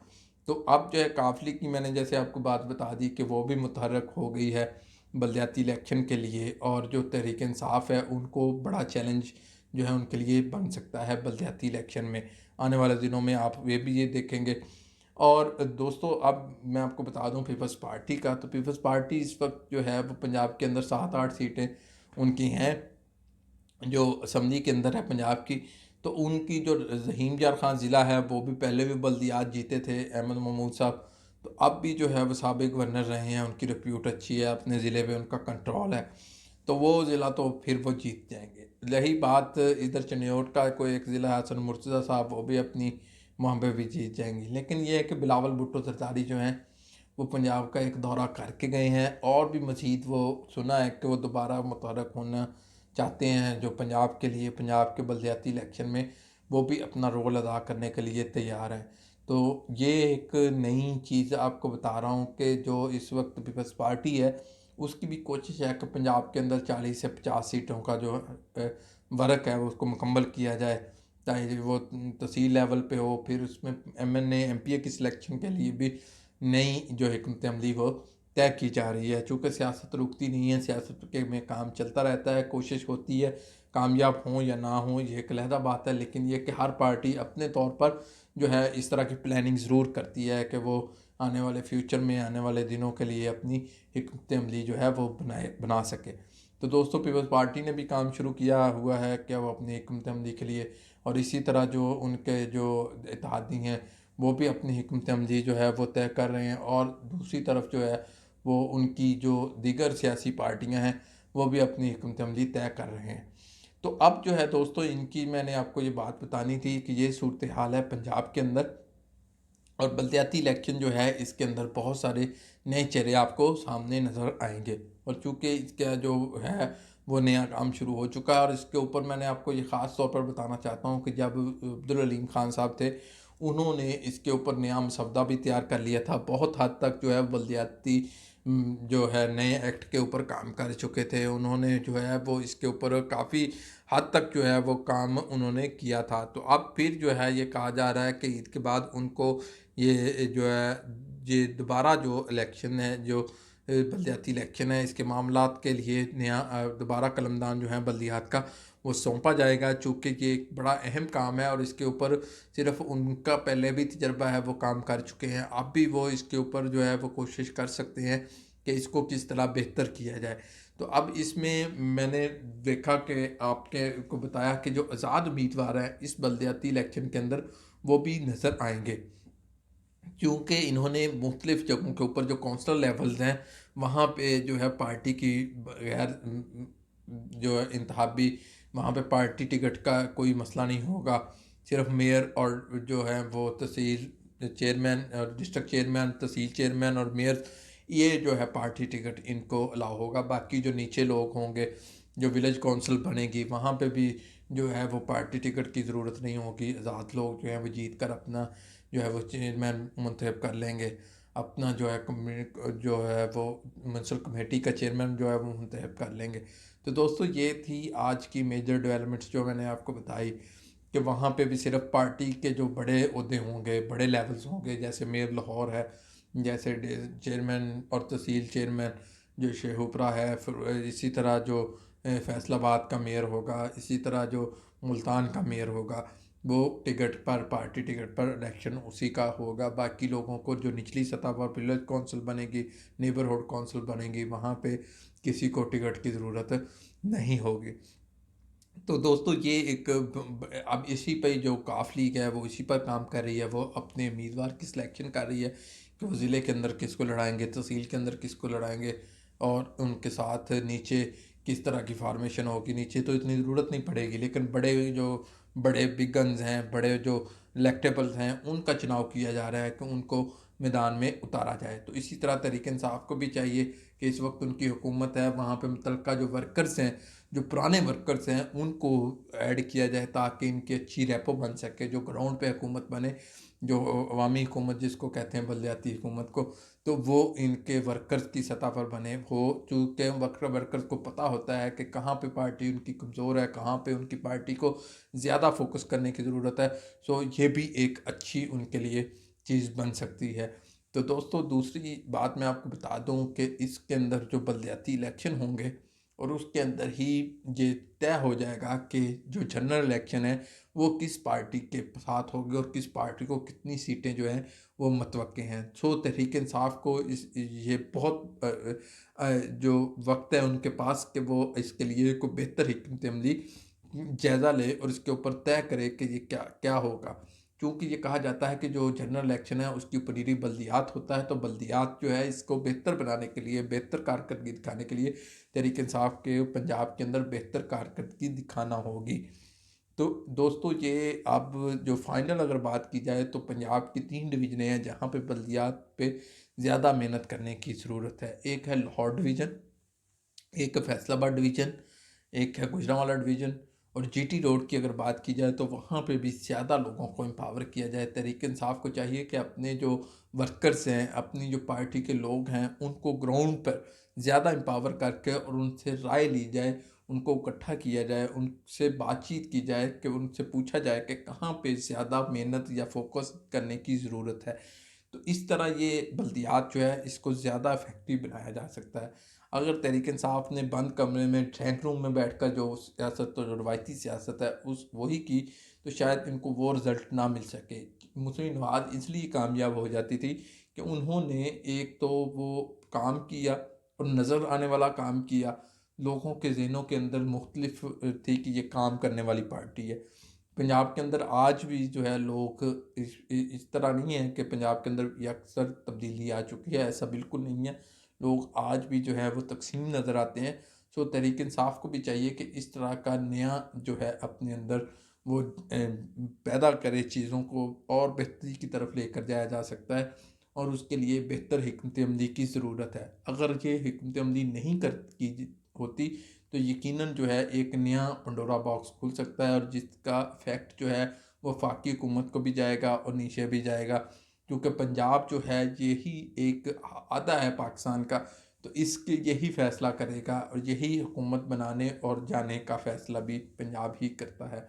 तो अब जो है काफली की मैंने जैसे आपको बात बता दी कि वो भी मुतहर्रक हो गई है बलदियाती इलेक्शन के लिए, और जो तहरीक इंसाफ है उनको बड़ा चैलेंज जो है उनके लिए बन सकता है बलदियाती इलेक्शन में। आने वाले दिनों में आप वे भी ये देखेंगे। और दोस्तों अब मैं आपको बता दूं पीपल्स पार्टी का, तो पीपल्स पार्टी इस वक्त जो है वो पंजाब के अंदर 7-8 सीटें उनकी हैं जो असम्बली के अंदर है पंजाब की। तो उनकी जो रहीम यार खान ज़िला है वो भी पहले भी बल्दियात जीते थे अहमद महमूद साहब, तो अब भी जो है वो साबिक गवर्नर रहे हैं, उनकी रिप्यूट अच्छी है, अपने ज़िले पे उनका कंट्रोल है, तो वो ज़िला तो फिर वो जीत जाएंगे। रही बात इधर चनियोट का कोई एक ज़िला है हसन मुर्तज़ा साहब, वो भी अपनी वहाँ पे भी जीत जाएंगी। लेकिन ये है कि बिलावल भुट्टो जरदारी जो हैं वो पंजाब का एक दौरा करके गए हैं और भी मज़ीद वो सुना है कि वो दोबारा मुतहर्रक होना चाहते हैं, जो पंजाब के लिए पंजाब के बलदियाती इलेक्शन में वो भी अपना रोल अदा करने के लिए तैयार हैं। तो ये एक नई चीज़ आपको बता रहा हूँ कि जो इस वक्त पीपल्स पार्टी है उसकी भी कोशिश है कि पंजाब के अंदर 40 से 50 सीटों का जो वर्क है वो उसको मुकम्मल किया जाए, चाहे वो तहसील लेवल पे हो, फिर उसमें MNA MPA की सिलेक्शन के लिए भी नई जो हिकमत अमली वो तय की जा रही है। चूँकि सियासत रुकती नहीं है, सियासत के में काम चलता रहता है, कोशिश होती है कामयाब हों या ना हों ये एक अलहदा बात है, लेकिन ये कि हर पार्टी अपने तौर पर जो है इस तरह की प्लानिंग ज़रूर करती है कि वो आने वाले फ्यूचर में आने वाले दिनों के लिए अपनी हिकमत अमली जो है वो बना सके। तो दोस्तों पीपल्स पार्टी ने भी काम शुरू किया हुआ है कि वो अपनी हिकमत अमली के लिए, और इसी तरह जो उनके जो इत्तेहादी हैं वो भी अपनी हिकमत अमली जो है वो तय कर रहे हैं, और दूसरी तरफ जो है वो उनकी जो दीगर सियासी पार्टियां हैं वो भी अपनी हिकमत अमली तय कर रहे हैं। तो अब जो है दोस्तों इनकी मैंने आपको ये बात बतानी थी कि ये सूरत हाल है पंजाब के अंदर, और बलदियाती इलेक्शन जो है इसके अंदर बहुत सारे नए चेहरे आपको सामने नज़र आएंगे। और चूँकि इसका जो है वो नया काम शुरू हो चुका है, और इसके ऊपर मैंने आपको ये ख़ास तौर पर बताना चाहता हूँ कि जब अब्दुल हलीम खान साहब थे उन्होंने इसके ऊपर नया मसवदा भी तैयार कर लिया था। बहुत हद तक जो है बलदियाती जो है नए एक्ट के ऊपर काम कर चुके थे, उन्होंने जो है वो इसके ऊपर काफ़ी हद तक जो है वो काम उन्होंने किया था। तो अब फिर जो है ये कहा जा रहा है कि ईद के बाद उनको ये जो है ये दोबारा जो इलेक्शन है, जो बलदियाती इलेक्शन है, इसके मामलात के लिए नया दोबारा कलमदान जो है बल्दियात का वो सौंपा जाएगा। चूँकि ये एक बड़ा अहम काम है और इसके ऊपर सिर्फ उनका पहले भी तजर्बा है, वो काम कर चुके हैं। अब भी वो इसके ऊपर जो है वो कोशिश कर सकते हैं कि इसको किस तरह बेहतर किया जाए। तो अब इसमें मैंने देखा कि आपके को बताया कि जो आज़ाद उम्मीदवार हैं इस बलदियाती इलेक्शन के अंदर वो भी नज़र आएंगे, क्योंकि इन्होंने मुख्तलिफ़ जगहों के ऊपर जो कौंसलर लेवल्स हैं वहाँ पे जो है पार्टी की गैर जो है इंतखाबी, वहाँ पे पार्टी टिकट का कोई मसला नहीं होगा। सिर्फ मेयर और जो है वो तहसील चेयरमैन और डिस्ट्रिक्ट चेयरमैन, तहसील चेयरमैन और मेयर, ये जो है पार्टी टिकट इनको अलाउ होगा। बाकी जो नीचे लोग होंगे, जो विलेज कौंसिल बनेगी, वहाँ पे भी जो है वो पार्टी टिकट की ज़रूरत नहीं होगी। आज़ाद लोग जो है वो जीत कर अपना जो है वो चेयरमैन मुंतखब कर लेंगे, अपना जो है जो है वो म्यूनसिपल कमेटी का चेयरमैन जो है वो मुंतखब कर लेंगे। तो दोस्तों ये थी आज की मेजर डेवलपमेंट्स जो मैंने आपको बताई कि वहाँ पे भी सिर्फ पार्टी के जो बड़े ओहदे होंगे, बड़े लेवल्स होंगे, जैसे मेयर लाहौर है, जैसे चेयरमैन और तहसील चेयरमैन जो शेखुपुरा है, फिर इसी तरह जो फैसलाबाद का मेयर होगा, इसी तरह जो मुल्तान का मेयर होगा, वो टिकट पर, पार्टी टिकट पर इलेक्शन उसी का होगा। बाकी लोगों को जो निचली सतह पर विलेज कौंसिल बनेगी, नेबरहुड कौंसिल बनेगी, वहाँ पे किसी को टिकट की ज़रूरत नहीं होगी। तो दोस्तों ये एक अब इसी पे जो काफ लीग है वो इसी पर काम कर रही है। वो अपने उम्मीदवार की सिलेक्शन कर रही है कि वो ज़िले के अंदर किसको लड़ाएंगे, तहसील के अंदर किसको लड़ाएंगे, और उनके साथ नीचे किस तरह की फार्मेशन होगी। नीचे तो इतनी ज़रूरत नहीं पड़ेगी, लेकिन बड़े बिग गन्स हैं, बड़े जो इलेक्टेबल्स हैं, उनका चुनाव किया जा रहा है कि उनको मैदान में उतारा जाए। तो इसी तरह तरीके इंसाफ को भी चाहिए कि इस वक्त उनकी हुकूमत है, वहाँ पे मुतलका जो वर्कर्स हैं, जो पुराने वर्कर्स हैं, उनको ऐड किया जाए ताकि इनकी अच्छी रेपो बन सके, जो ग्राउंड पे हुकूमत बने, जो अवामी हुकूमत जिसको कहते हैं बलदियाती हुकूमत को, तो वो इनके वर्कर्स की सतह पर बने हो। चूँकि वर्कर्स को पता होता है कि कहाँ पे पार्टी उनकी कमज़ोर है, कहाँ पे उनकी पार्टी को ज़्यादा फोकस करने की ज़रूरत है। सो ये भी एक अच्छी उनके लिए चीज़ बन सकती है। तो दोस्तों दूसरी बात मैं आपको बता दूं कि इसके अंदर जो बलदियाती इलेक्शन होंगे और उसके अंदर ही ये तय हो जाएगा कि जो जनरल इलेक्शन है वो किस पार्टी के साथ होगी और किस पार्टी को कितनी सीटें जो हैं वो मतवक्के हैं। सो तहरीक इंसाफ को इस ये बहुत जो वक्त है उनके पास कि वो इसके लिए कोई बेहतर हिकमत अमली जायज़ा ले और इसके ऊपर तय करे कि ये क्या क्या होगा। क्योंकि ये कहा जाता है कि जो जनरल इलेक्शन है उसकी उपरीरी बल्दियात होता है, तो बल्दियात जो है इसको बेहतर बनाने के लिए, बेहतर कारकर्दगी दिखाने के लिए तहरीक इंसाफ के पंजाब के अंदर बेहतर कारकर्दगी दिखाना होगी। तो दोस्तों ये अब जो फाइनल अगर बात की जाए तो पंजाब की 3 डिवीज़नें हैं जहाँ पे बल्दियात पे ज़्यादा मेहनत करने की ज़रूरत है। एक है लाहौर डिवीज़न, एक फैसलाबाद डिवीज़न, एक है गुजरांवाला डिवीज़न, और जीटी रोड की अगर बात की जाए तो वहाँ पे भी ज़्यादा लोगों को एम्पावर किया जाए। तहरीक इंसाफ को चाहिए कि अपने जो वर्कर्स हैं, अपनी जो पार्टी के लोग हैं, उनको ग्राउंड पर ज़्यादा एम्पावर करके और उनसे राय ली जाए, उनको इकट्ठा किया जाए, उनसे बातचीत की जाए, कि उनसे पूछा जाए कि कहाँ पे ज़्यादा मेहनत या फोकस करने की ज़रूरत है। तो इस तरह ये बल्दियात जो है इसको ज़्यादा इफेक्टिव बनाया जा सकता है। अगर तहरीक इंसाफ ने बंद कमरे में ड्राइंग रूम में बैठकर जो सियासत, तो जो रवायती सियासत है उस वही की, तो शायद इनको वो रिज़ल्ट ना मिल सके। मुस्लिम नवाज इसलिए कामयाब हो जाती थी कि उन्होंने एक तो वो काम किया और नज़र आने वाला काम किया, लोगों के ज़हनों के अंदर मुख्तलिफ थी कि ये काम करने वाली पार्टी है। पंजाब के अंदर आज भी जो है लोग इस तरह नहीं है कि पंजाब के अंदर ये अक्सर तब्दीली आ चुकी है, ऐसा बिल्कुल नहीं है। लोग आज भी जो है वो तकसीम नज़र आते हैं। सो तहरीक इंसाफ को भी चाहिए कि इस तरह का नया जो है अपने अंदर वो पैदा करे, चीज़ों को और बेहतरी की तरफ लेकर जाया जा सकता है, और उसके लिए बेहतर हिकमत अमली की ज़रूरत है। अगर ये हिकमत अमली नहीं कर की होती तो यकीनन जो है एक नया पंडोरा बॉक्स खुल सकता है, और जिसका इफेक्ट जो है वो वफाकी हुकूमत को भी जाएगा और नीचे भी जाएगा। क्योंकि पंजाब जो है यही एक आधा है पाकिस्तान का, तो इसके यही फैसला करेगा और यही हुकूमत बनाने और जाने का फैसला भी पंजाब ही करता है।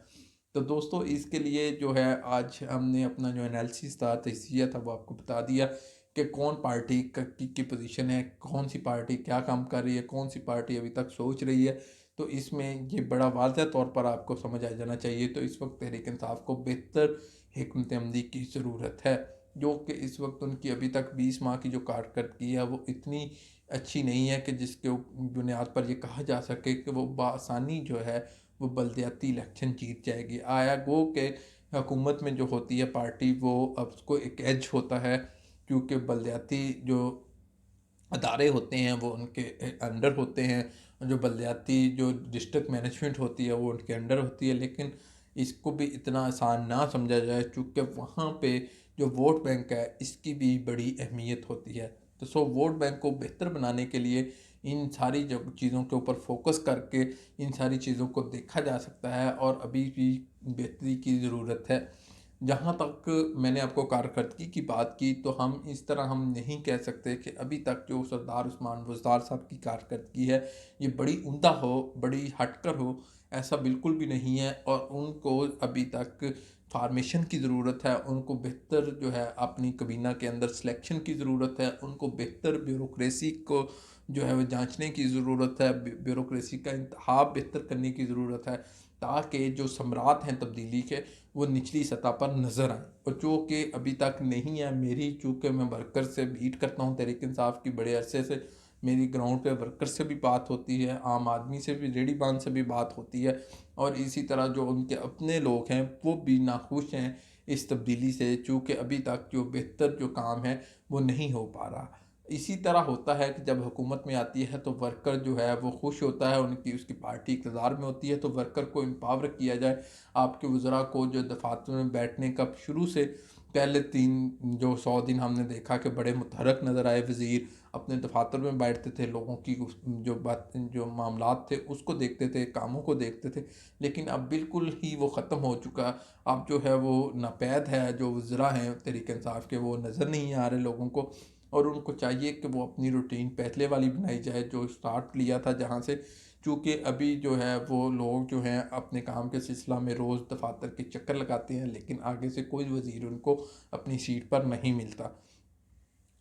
तो दोस्तों इसके लिए जो है आज हमने अपना जो एनालिसिस था, तजिया था, वो आपको बता दिया कि कौन पार्टी की पोजीशन है, कौन सी पार्टी क्या काम कर रही है, कौन सी पार्टी अभी तक सोच रही है। तो इसमें ये बड़ा वाज़ह तौर पर आपको समझ आ जाना चाहिए। तो इस वक्त तहरीक इंसाफ को बेहतर हिकमत अमली की ज़रूरत है, जो कि इस वक्त उनकी अभी तक 20 माह की जो कारकर्दगी है वो इतनी अच्छी नहीं है कि जिसके बुनियाद पर ये कहा जा सके कि वो बआसानी जो है वो बलदियाती इलेक्शन जीत जाएगी। आया गो के हुकूमत में जो होती है पार्टी, वो अब उसको एक एज होता है, क्योंकि बलदियाती जो अदारे होते हैं वो उनके अंडर होते हैं, जो बलदियाती जो डिस्ट्रिक्ट मैनेजमेंट होती है वो उनके अंडर होती है। लेकिन इसको भी इतना आसान ना समझा जाए, चूँकि वहाँ पे जो वोट बैंक है इसकी भी बड़ी अहमियत होती है। तो वोट बैंक को बेहतर बनाने के लिए इन सारी जो चीज़ों के ऊपर फोकस करके इन सारी चीज़ों को देखा जा सकता है और अभी भी बेहतरी की ज़रूरत है। जहाँ तक मैंने आपको कारकर्दगी की बात की, तो हम इस तरह हम नहीं कह सकते कि अभी तक जो सरदार उस्मान बुज़दार साहब की कारकर्दगी है ये बड़ी उम्दा हो, बड़ी हटकर हो, ऐसा बिल्कुल भी नहीं है। और उनको अभी तक फार्मेशन की ज़रूरत है, उनको बेहतर जो है अपनी कबीना के अंदर सिलेक्शन की ज़रूरत है, उनको बेहतर ब्यूरोक्रेसी को जो है वो जांचने की ज़रूरत है, ब्यूरोक्रेसी का इंतखाब बेहतर करने की ज़रूरत है, ताकि जो सम्राट हैं तब्दीली के वो निचली सतह पर नज़र आए, और जो कि अभी तक नहीं है। मेरी चूँकि मैं वर्कर से मीट करता हूँ तहरीक इंसाफ की बड़े अरसे से, मेरी ग्राउंड पे वर्कर से भी बात होती है, आम आदमी से भी, रेडी बांध से भी बात होती है, और इसी तरह जो उनके अपने लोग हैं वो भी नाखुश हैं इस तब्दीली से, चूँकि अभी तक जो बेहतर जो काम है वो नहीं हो पा रहा। इसी तरह होता है कि जब हुकूमत में आती है तो वर्कर जो है वो खुश होता है, उनकी उसकी पार्टी इक़्तिदार में होती है, तो वर्कर को एम्पावर किया जाए। आपके वज़रा को जो दफातर में बैठने का शुरू से पहले 100 दिन हमने देखा कि बड़े मुतहरक नज़र आए, वज़ीर अपने दफातर में बैठते थे, लोगों की जो बात जो मामलात थे उसको देखते थे, कामों को देखते थे। लेकिन अब बिल्कुल ही वो ख़त्म हो चुका। अब जो है वो नापैद है, जो वज़रा हैं तहरीक इंसाफ के वो नज़र नहीं आ रहे लोगों को, और उनको चाहिए कि वो अपनी रूटीन पहले वाली बनाई जाए जो स्टार्ट लिया था जहाँ से। चूँकि अभी जो है वो लोग जो हैं अपने काम के सिलसिला में रोज़ दफातर के चक्कर लगाते हैं, लेकिन आगे से कोई वज़ीर उनको अपनी सीट पर नहीं मिलता,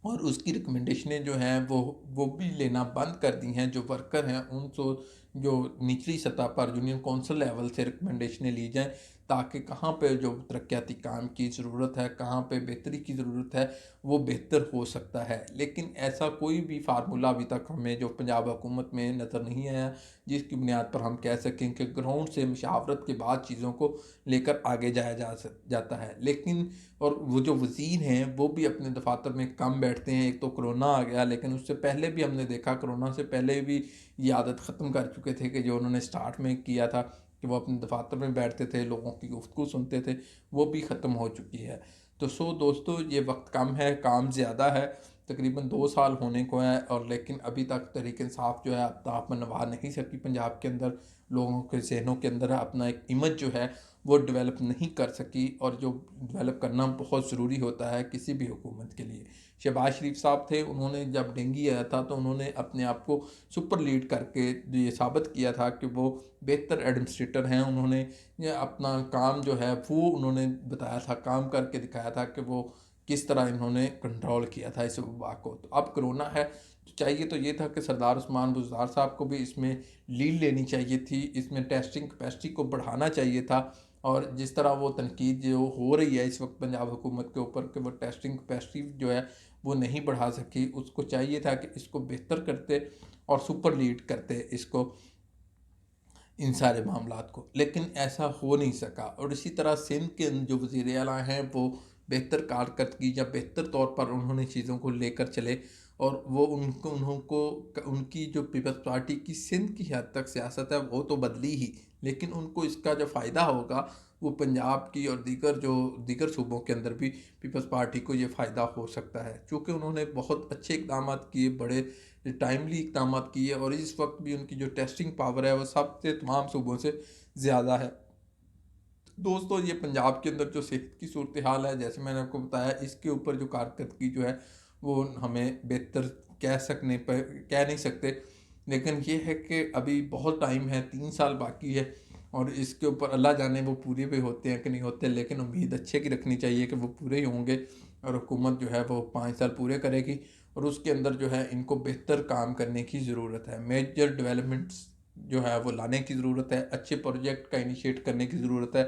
और उसकी रिकमेंडेशनें जो हैं वो भी लेना बंद कर दी हैं। जो वर्कर हैं उनको जो निचली सतह पर यूनियन कौंसिल लेवल से रिकमेंडेशनें ली जाएँ, ताकि कहाँ पे जो तरक्याती काम की ज़रूरत है, कहाँ पे बेहतरी की ज़रूरत है, वो बेहतर हो सकता है। लेकिन ऐसा कोई भी फार्मूला अभी तक हमें जो पंजाब हुकूमत में नज़र नहीं आया, जिसकी बुनियाद पर हम कह सकें कि ग्राउंड से मशावरत के बाद चीज़ों को लेकर आगे जाया जाता है। लेकिन और वो जो वज़ीर हैं वो भी अपने दफातर में कम बैठते हैं। एक तो कोरोना आ गया, लेकिन उससे पहले भी हमने देखा, कोरोना से पहले भी ये आदत ख़त्म कर चुके थे कि जो उन्होंने स्टार्ट में किया था कि वो अपने दफातर में बैठते थे, लोगों की गुफ्तगू सुनते थे, वो भी ख़त्म हो चुकी है। तो दोस्तों ये वक्त कम है, काम ज़्यादा है, तकरीबन 2 साल होने को है, और लेकिन अभी तक तहरीक इंसाफ जो है आप मनवा नहीं सकी पंजाब के अंदर, लोगों के जहनों के अंदर अपना एक इमेज जो है वो डेवलप नहीं कर सकी, और जो डेवलप करना बहुत ज़रूरी होता है किसी भी हुकूमत के लिए। शहबाज शरीफ साहब थे, उन्होंने जब डेंगू आया था तो उन्होंने अपने आप को सुपर लीड करके ये साबित किया था कि वो बेहतर एडमिनिस्ट्रेटर हैं। उन्होंने ये अपना काम जो है वो उन्होंने बताया था, काम करके दिखाया था कि वो किस तरह इन्होंने कंट्रोल किया था इस वबा को। तो अब कोरोना है, तो चाहिए तो ये था कि सरदार उस्मान बुज़दार साहब को भी इसमें लीड लेनी चाहिए थी, इसमें टेस्टिंग कैपेसिटी को बढ़ाना चाहिए था। और जिस तरह वो तनकीद जो हो रही है इस वक्त पंजाब हुकूमत के ऊपर कि वो टेस्टिंग कैपेसिटी जो है वो नहीं बढ़ा सकी, उसको चाहिए था कि इसको बेहतर करते और सुपर लीड करते इसको, इन सारे मामलात को। लेकिन ऐसा हो नहीं सका। और इसी तरह सिंध के जो वज़ीर आला हैं वो बेहतर कारकर्दगी या बेहतर तौर पर उन्होंने चीज़ों को लेकर चले, और वो उनको उनकी जो पीपल्स पार्टी की सिंध की हद तक सियासत है वो तो बदली ही, लेकिन उनको इसका जो फ़ायदा होगा वो पंजाब की और दीगर सूबों के अंदर भी पीपल्स पार्टी को ये फ़ायदा हो सकता है, क्योंकि उन्होंने बहुत अच्छे इक़दाम किए, बड़े टाइमली इक़दाम किए, और इस वक्त भी उनकी जो टेस्टिंग पावर है वो सबसे तमाम सूबों से ज़्यादा है। दोस्तों ये पंजाब के अंदर जो सेहत की सूरत हाल है, जैसे मैंने आपको बताया, इसके ऊपर जो कारकर्दगी जो है वो हमें बेहतर कह नहीं सकते, लेकिन ये है कि अभी बहुत टाइम है, 3 साल बाकी है और इसके ऊपर अल्लाह जाने वो पूरे भी होते हैं कि नहीं होते, लेकिन उम्मीद अच्छे की रखनी चाहिए कि वो पूरे ही होंगे और हुकूमत जो है वो 5 साल पूरे करेगी और उसके अंदर जो है इनको बेहतर काम करने की ज़रूरत है। मेजर डेवलपमेंट्स जो है वो लाने की ज़रूरत है, अच्छे प्रोजेक्ट का इनिशिएट करने की ज़रूरत है,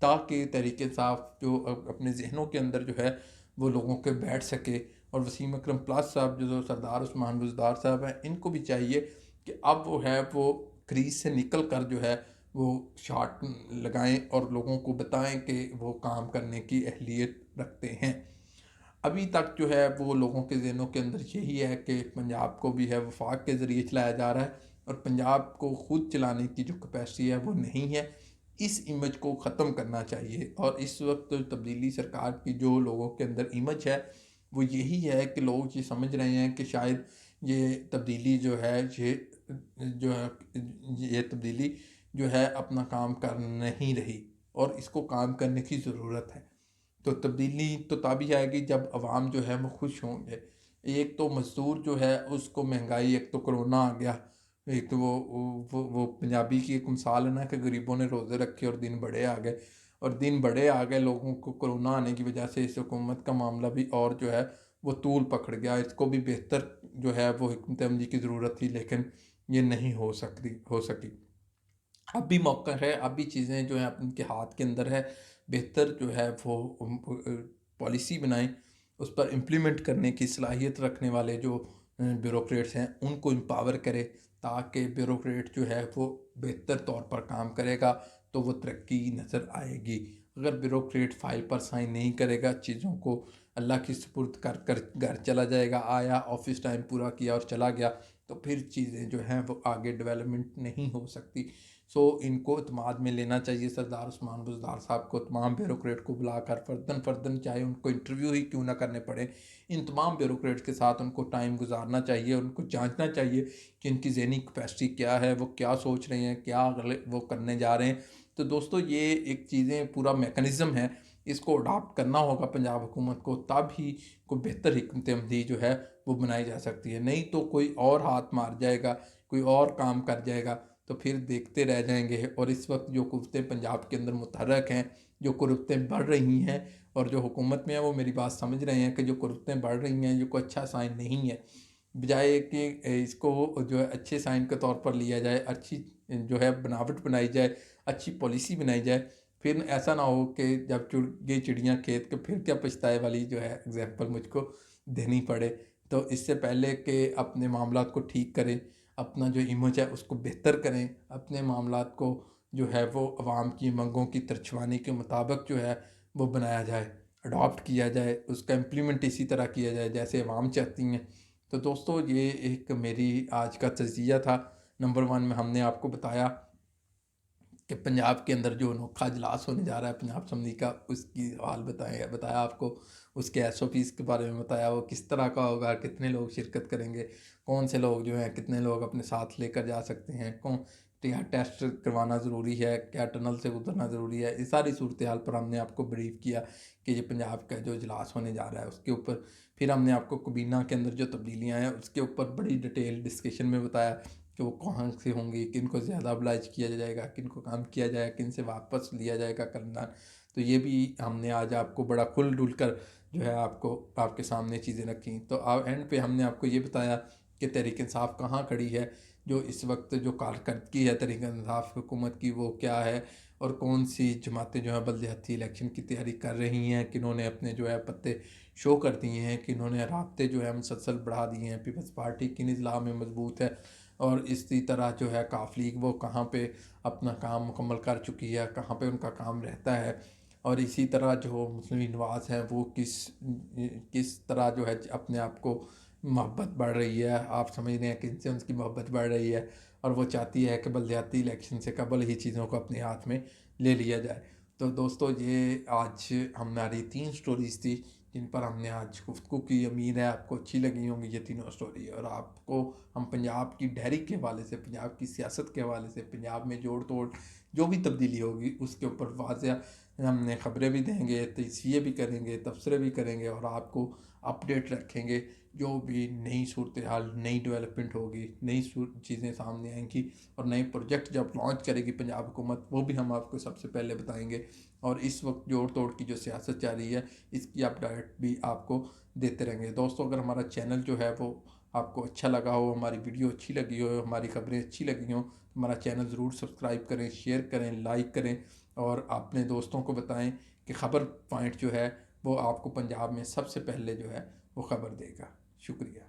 ताकि तरीके साफ जो अपने जहनों के अंदर जो है वो लोगों के बैठ सके। और वसीम अकरम प्लास साहब जो सरदार उस्मान बुज़दार साहब हैं, इनको भी चाहिए कि अब वो है वो क्रीज से निकल कर जो है वो शॉट लगाएं और लोगों को बताएं कि वो काम करने की अहलियत रखते हैं। अभी तक जो है वो लोगों के ज़हनों के अंदर यही है कि पंजाब को भी है वफाक के ज़रिए चलाया जा रहा है और पंजाब को ख़ुद चलाने की जो कैपेसिटी है वो नहीं है। इस इमेज को ख़त्म करना चाहिए और इस वक्त तब्दीली सरकार की जो लोगों के अंदर इमेज है वो यही है कि लोग ये समझ रहे हैं कि शायद ये तब्दीली जो है जो है ये तब्दीली जो है अपना काम कर नहीं रही और इसको काम करने की ज़रूरत है। तो तब्दीली तो तभी आएगी जब आवाम जो है वो खुश होंगे। एक तो मज़दूर जो है उसको महंगाई, एक तो कोरोना आ गया, एक तो वो पंजाबी की एक मिसाल है ना कि गरीबों ने रोज़े रखे और दिन बड़े आ गए, और दिन बड़े आ गए लोगों को कोरोना आने की वजह से इस हुकूमत का मामला भी और जो है वो तूल पकड़ गया। इसको भी बेहतर जो है वो हिकमत अमली की ज़रूरत थी, लेकिन ये नहीं हो सकी। अब भी मौका है, अब भी चीज़ें जो हैं उनके हाथ के अंदर है, बेहतर जो है वो पॉलिसी बनाएं, उस पर इम्प्लीमेंट करने की सलाहियत रखने वाले जो ब्यूरोक्रेट्स हैं उनको एम्पावर करें, ताकि ब्यूरोक्रेट जो है वो बेहतर तौर पर काम करेगा तो वो तरक्की नज़र आएगी। अगर ब्यूरोक्रेट फाइल पर साइन नहीं करेगा, चीज़ों को अल्लाह की सुपुर्द कर कर घर चला जाएगा, आया ऑफिस टाइम पूरा किया और चला गया, तो फिर चीज़ें जो हैं वो आगे डेवलपमेंट नहीं हो सकती। सो इनको इत्माद में लेना चाहिए सरदार उस्मान बुज़दार साहब को, तमाम ब्यूरोक्रेट को बुलाकर फ़र्दन फ़र्दन, चाहे उनको इंटरव्यू ही क्यों ना करने पड़े, इन तमाम ब्यूरोक्रेट्स के साथ उनको टाइम गुजारना चाहिए, उनको जांचना चाहिए कि इनकी ज़हनी कैपेसिटी क्या है, वो क्या सोच रहे हैं, क्या अगले वो करने जा रहे हैं। तो दोस्तों ये एक चीज़ें पूरा मेकनिज़म है, इसको अडॉप्ट करना होगा पंजाब हुकूमत को, तब ही कोई बेहतर हिकमत अमली जो है वो बनाई जा सकती है। नहीं तो कोई और हाथ मार जाएगा, कोई और काम कर जाएगा, तो फिर देखते रह जाएंगे। और इस वक्त जो कुव्वतें पंजाब के अंदर मुतहरक हैं, जो कुव्वतें बढ़ रही हैं और जो हुकूमत में है वो मेरी बात समझ रहे हैं कि जो कुव्वतें बढ़ रही हैं ये कोई अच्छा साइन नहीं है। बजाय कि इसको जो है अच्छे साइन के तौर पर लिया जाए, अच्छी जो है बनावट बनाई जाए, अच्छी पॉलिसी बनाई जाए, फिर ऐसा ना हो कि जब चुड़ गई चिड़ियाँ खेत के फिर क्या पछताए वाली जो है एग्जाम्पल मुझको देनी पड़े। तो इससे पहले कि अपने मामलात को ठीक करें, अपना जो इमेज है उसको बेहतर करें, अपने मामलात को जो है वो अवाम की मांगों की तरछवानी के मुताबिक जो है वो बनाया जाए, अडॉप्ट किया जाए, उसका इम्प्लीमेंट इसी तरह किया जाए जैसे अवाम चाहती हैं। तो दोस्तों ये एक मेरी आज का तज़किया था। नंबर 1 में हमने आपको बताया कि पंजाब के अंदर जो अनोखा इजलास होने जा रहा है पंजाब असम्बली का, उसकी हाल बताया आपको, उसके एसओपीज़ के बारे में बताया, वो किस तरह का होगा, कितने लोग शिरकत करेंगे, कौन से लोग जो हैं कितने लोग अपने साथ लेकर जा सकते हैं, कौन क्या टेस्ट करवाना ज़रूरी है, क्या टनल से गुजरना ज़रूरी है, इस सारी सूरत हाल पर हमने आपको ब्रीफ किया कि ये पंजाब का जो इजलास होने जा रहा है उसके ऊपर। फिर हमने आपको कबीना के अंदर जो तब्दीलियाँ हैं उसके ऊपर बड़ी डिटेल डिस्कशन में बताया कि वो कहाँ से होंगी, किन को ज़्यादा oblige किया जाएगा, किन को काम किया जाएगा, किन से वापस लिया जाएगा करना। तो ये भी हमने आज आपको बड़ा खुल डुल कर जो है आपको आपके सामने चीज़ें रखी। तो एंड पे हमने आपको ये बताया कि तहरीक इंसाफ कहाँ खड़ी है, जो इस वक्त जो कारकर्दगी है तहरीक इंसाफ हुकूमत की वो क्या है, और कौन सी जमातें जो है बलदियाती इलेक्शन की तैयारी कर रही हैं, किन्होंने अपने जो है पत्ते शो कर दिए हैं, किन्होंने राब्ते जो है मुसलसल बढ़ा दिए हैं, पीपल्स पार्टी किन इज़्लाह में मजबूत है, और इसी तरह जो है काफ लीग वो कहाँ पे अपना काम मुकम्मल कर चुकी है, कहाँ पे उनका काम रहता है, और इसी तरह जो मुस्लिम नवाज हैं वो किस किस तरह जो है अपने आप को मोहब्बत बढ़ रही है, आप समझ रहे हैं किनसे उनकी मोहब्बत बढ़ रही है, और वो चाहती है कि बलदियाती इलेक्शन से कबल ही चीज़ों को अपने हाथ में ले लिया जाए। तो दोस्तों ये आज हमारी 3 स्टोरीज़ थी जिन पर हमने आज गुफ्तगू की। उम्मीद है आपको अच्छी लगी होंगी ये तीनों स्टोरी, और आपको हम पंजाब की डहरी के हवाले से, पंजाब की सियासत के हवाले से, पंजाब में जोड़ तोड़ जो भी तब्दीली होगी उसके ऊपर वाज़ह हमने ख़बरें भी देंगे, तजिए भी करेंगे, तबसरे भी करेंगे और आपको अपडेट रखेंगे। जो भी नई सूरत हाल, नई डेवलपमेंट होगी, नई चीज़ें सामने आएंगी और नए प्रोजेक्ट जब लॉन्च करेगी पंजाब हुकूमत, वो भी हम आपको सबसे पहले बताएंगे। और इस वक्त जोड़ तोड़ की जो सियासत चल रही है, इसकी अपडेट भी आपको देते रहेंगे। दोस्तों, अगर हमारा चैनल जो है वो आपको अच्छा लगा हो, हमारी वीडियो अच्छी लगी हो, हमारी खबरें अच्छी लगी हों, तो हमारा चैनल ज़रूर सब्सक्राइब करें, शेयर करें, लाइक करें और अपने दोस्तों को बताएं कि ख़बर पॉइंट जो है वो आपको पंजाब में सबसे पहले जो है वो ख़बर देगा। शुक्रिया।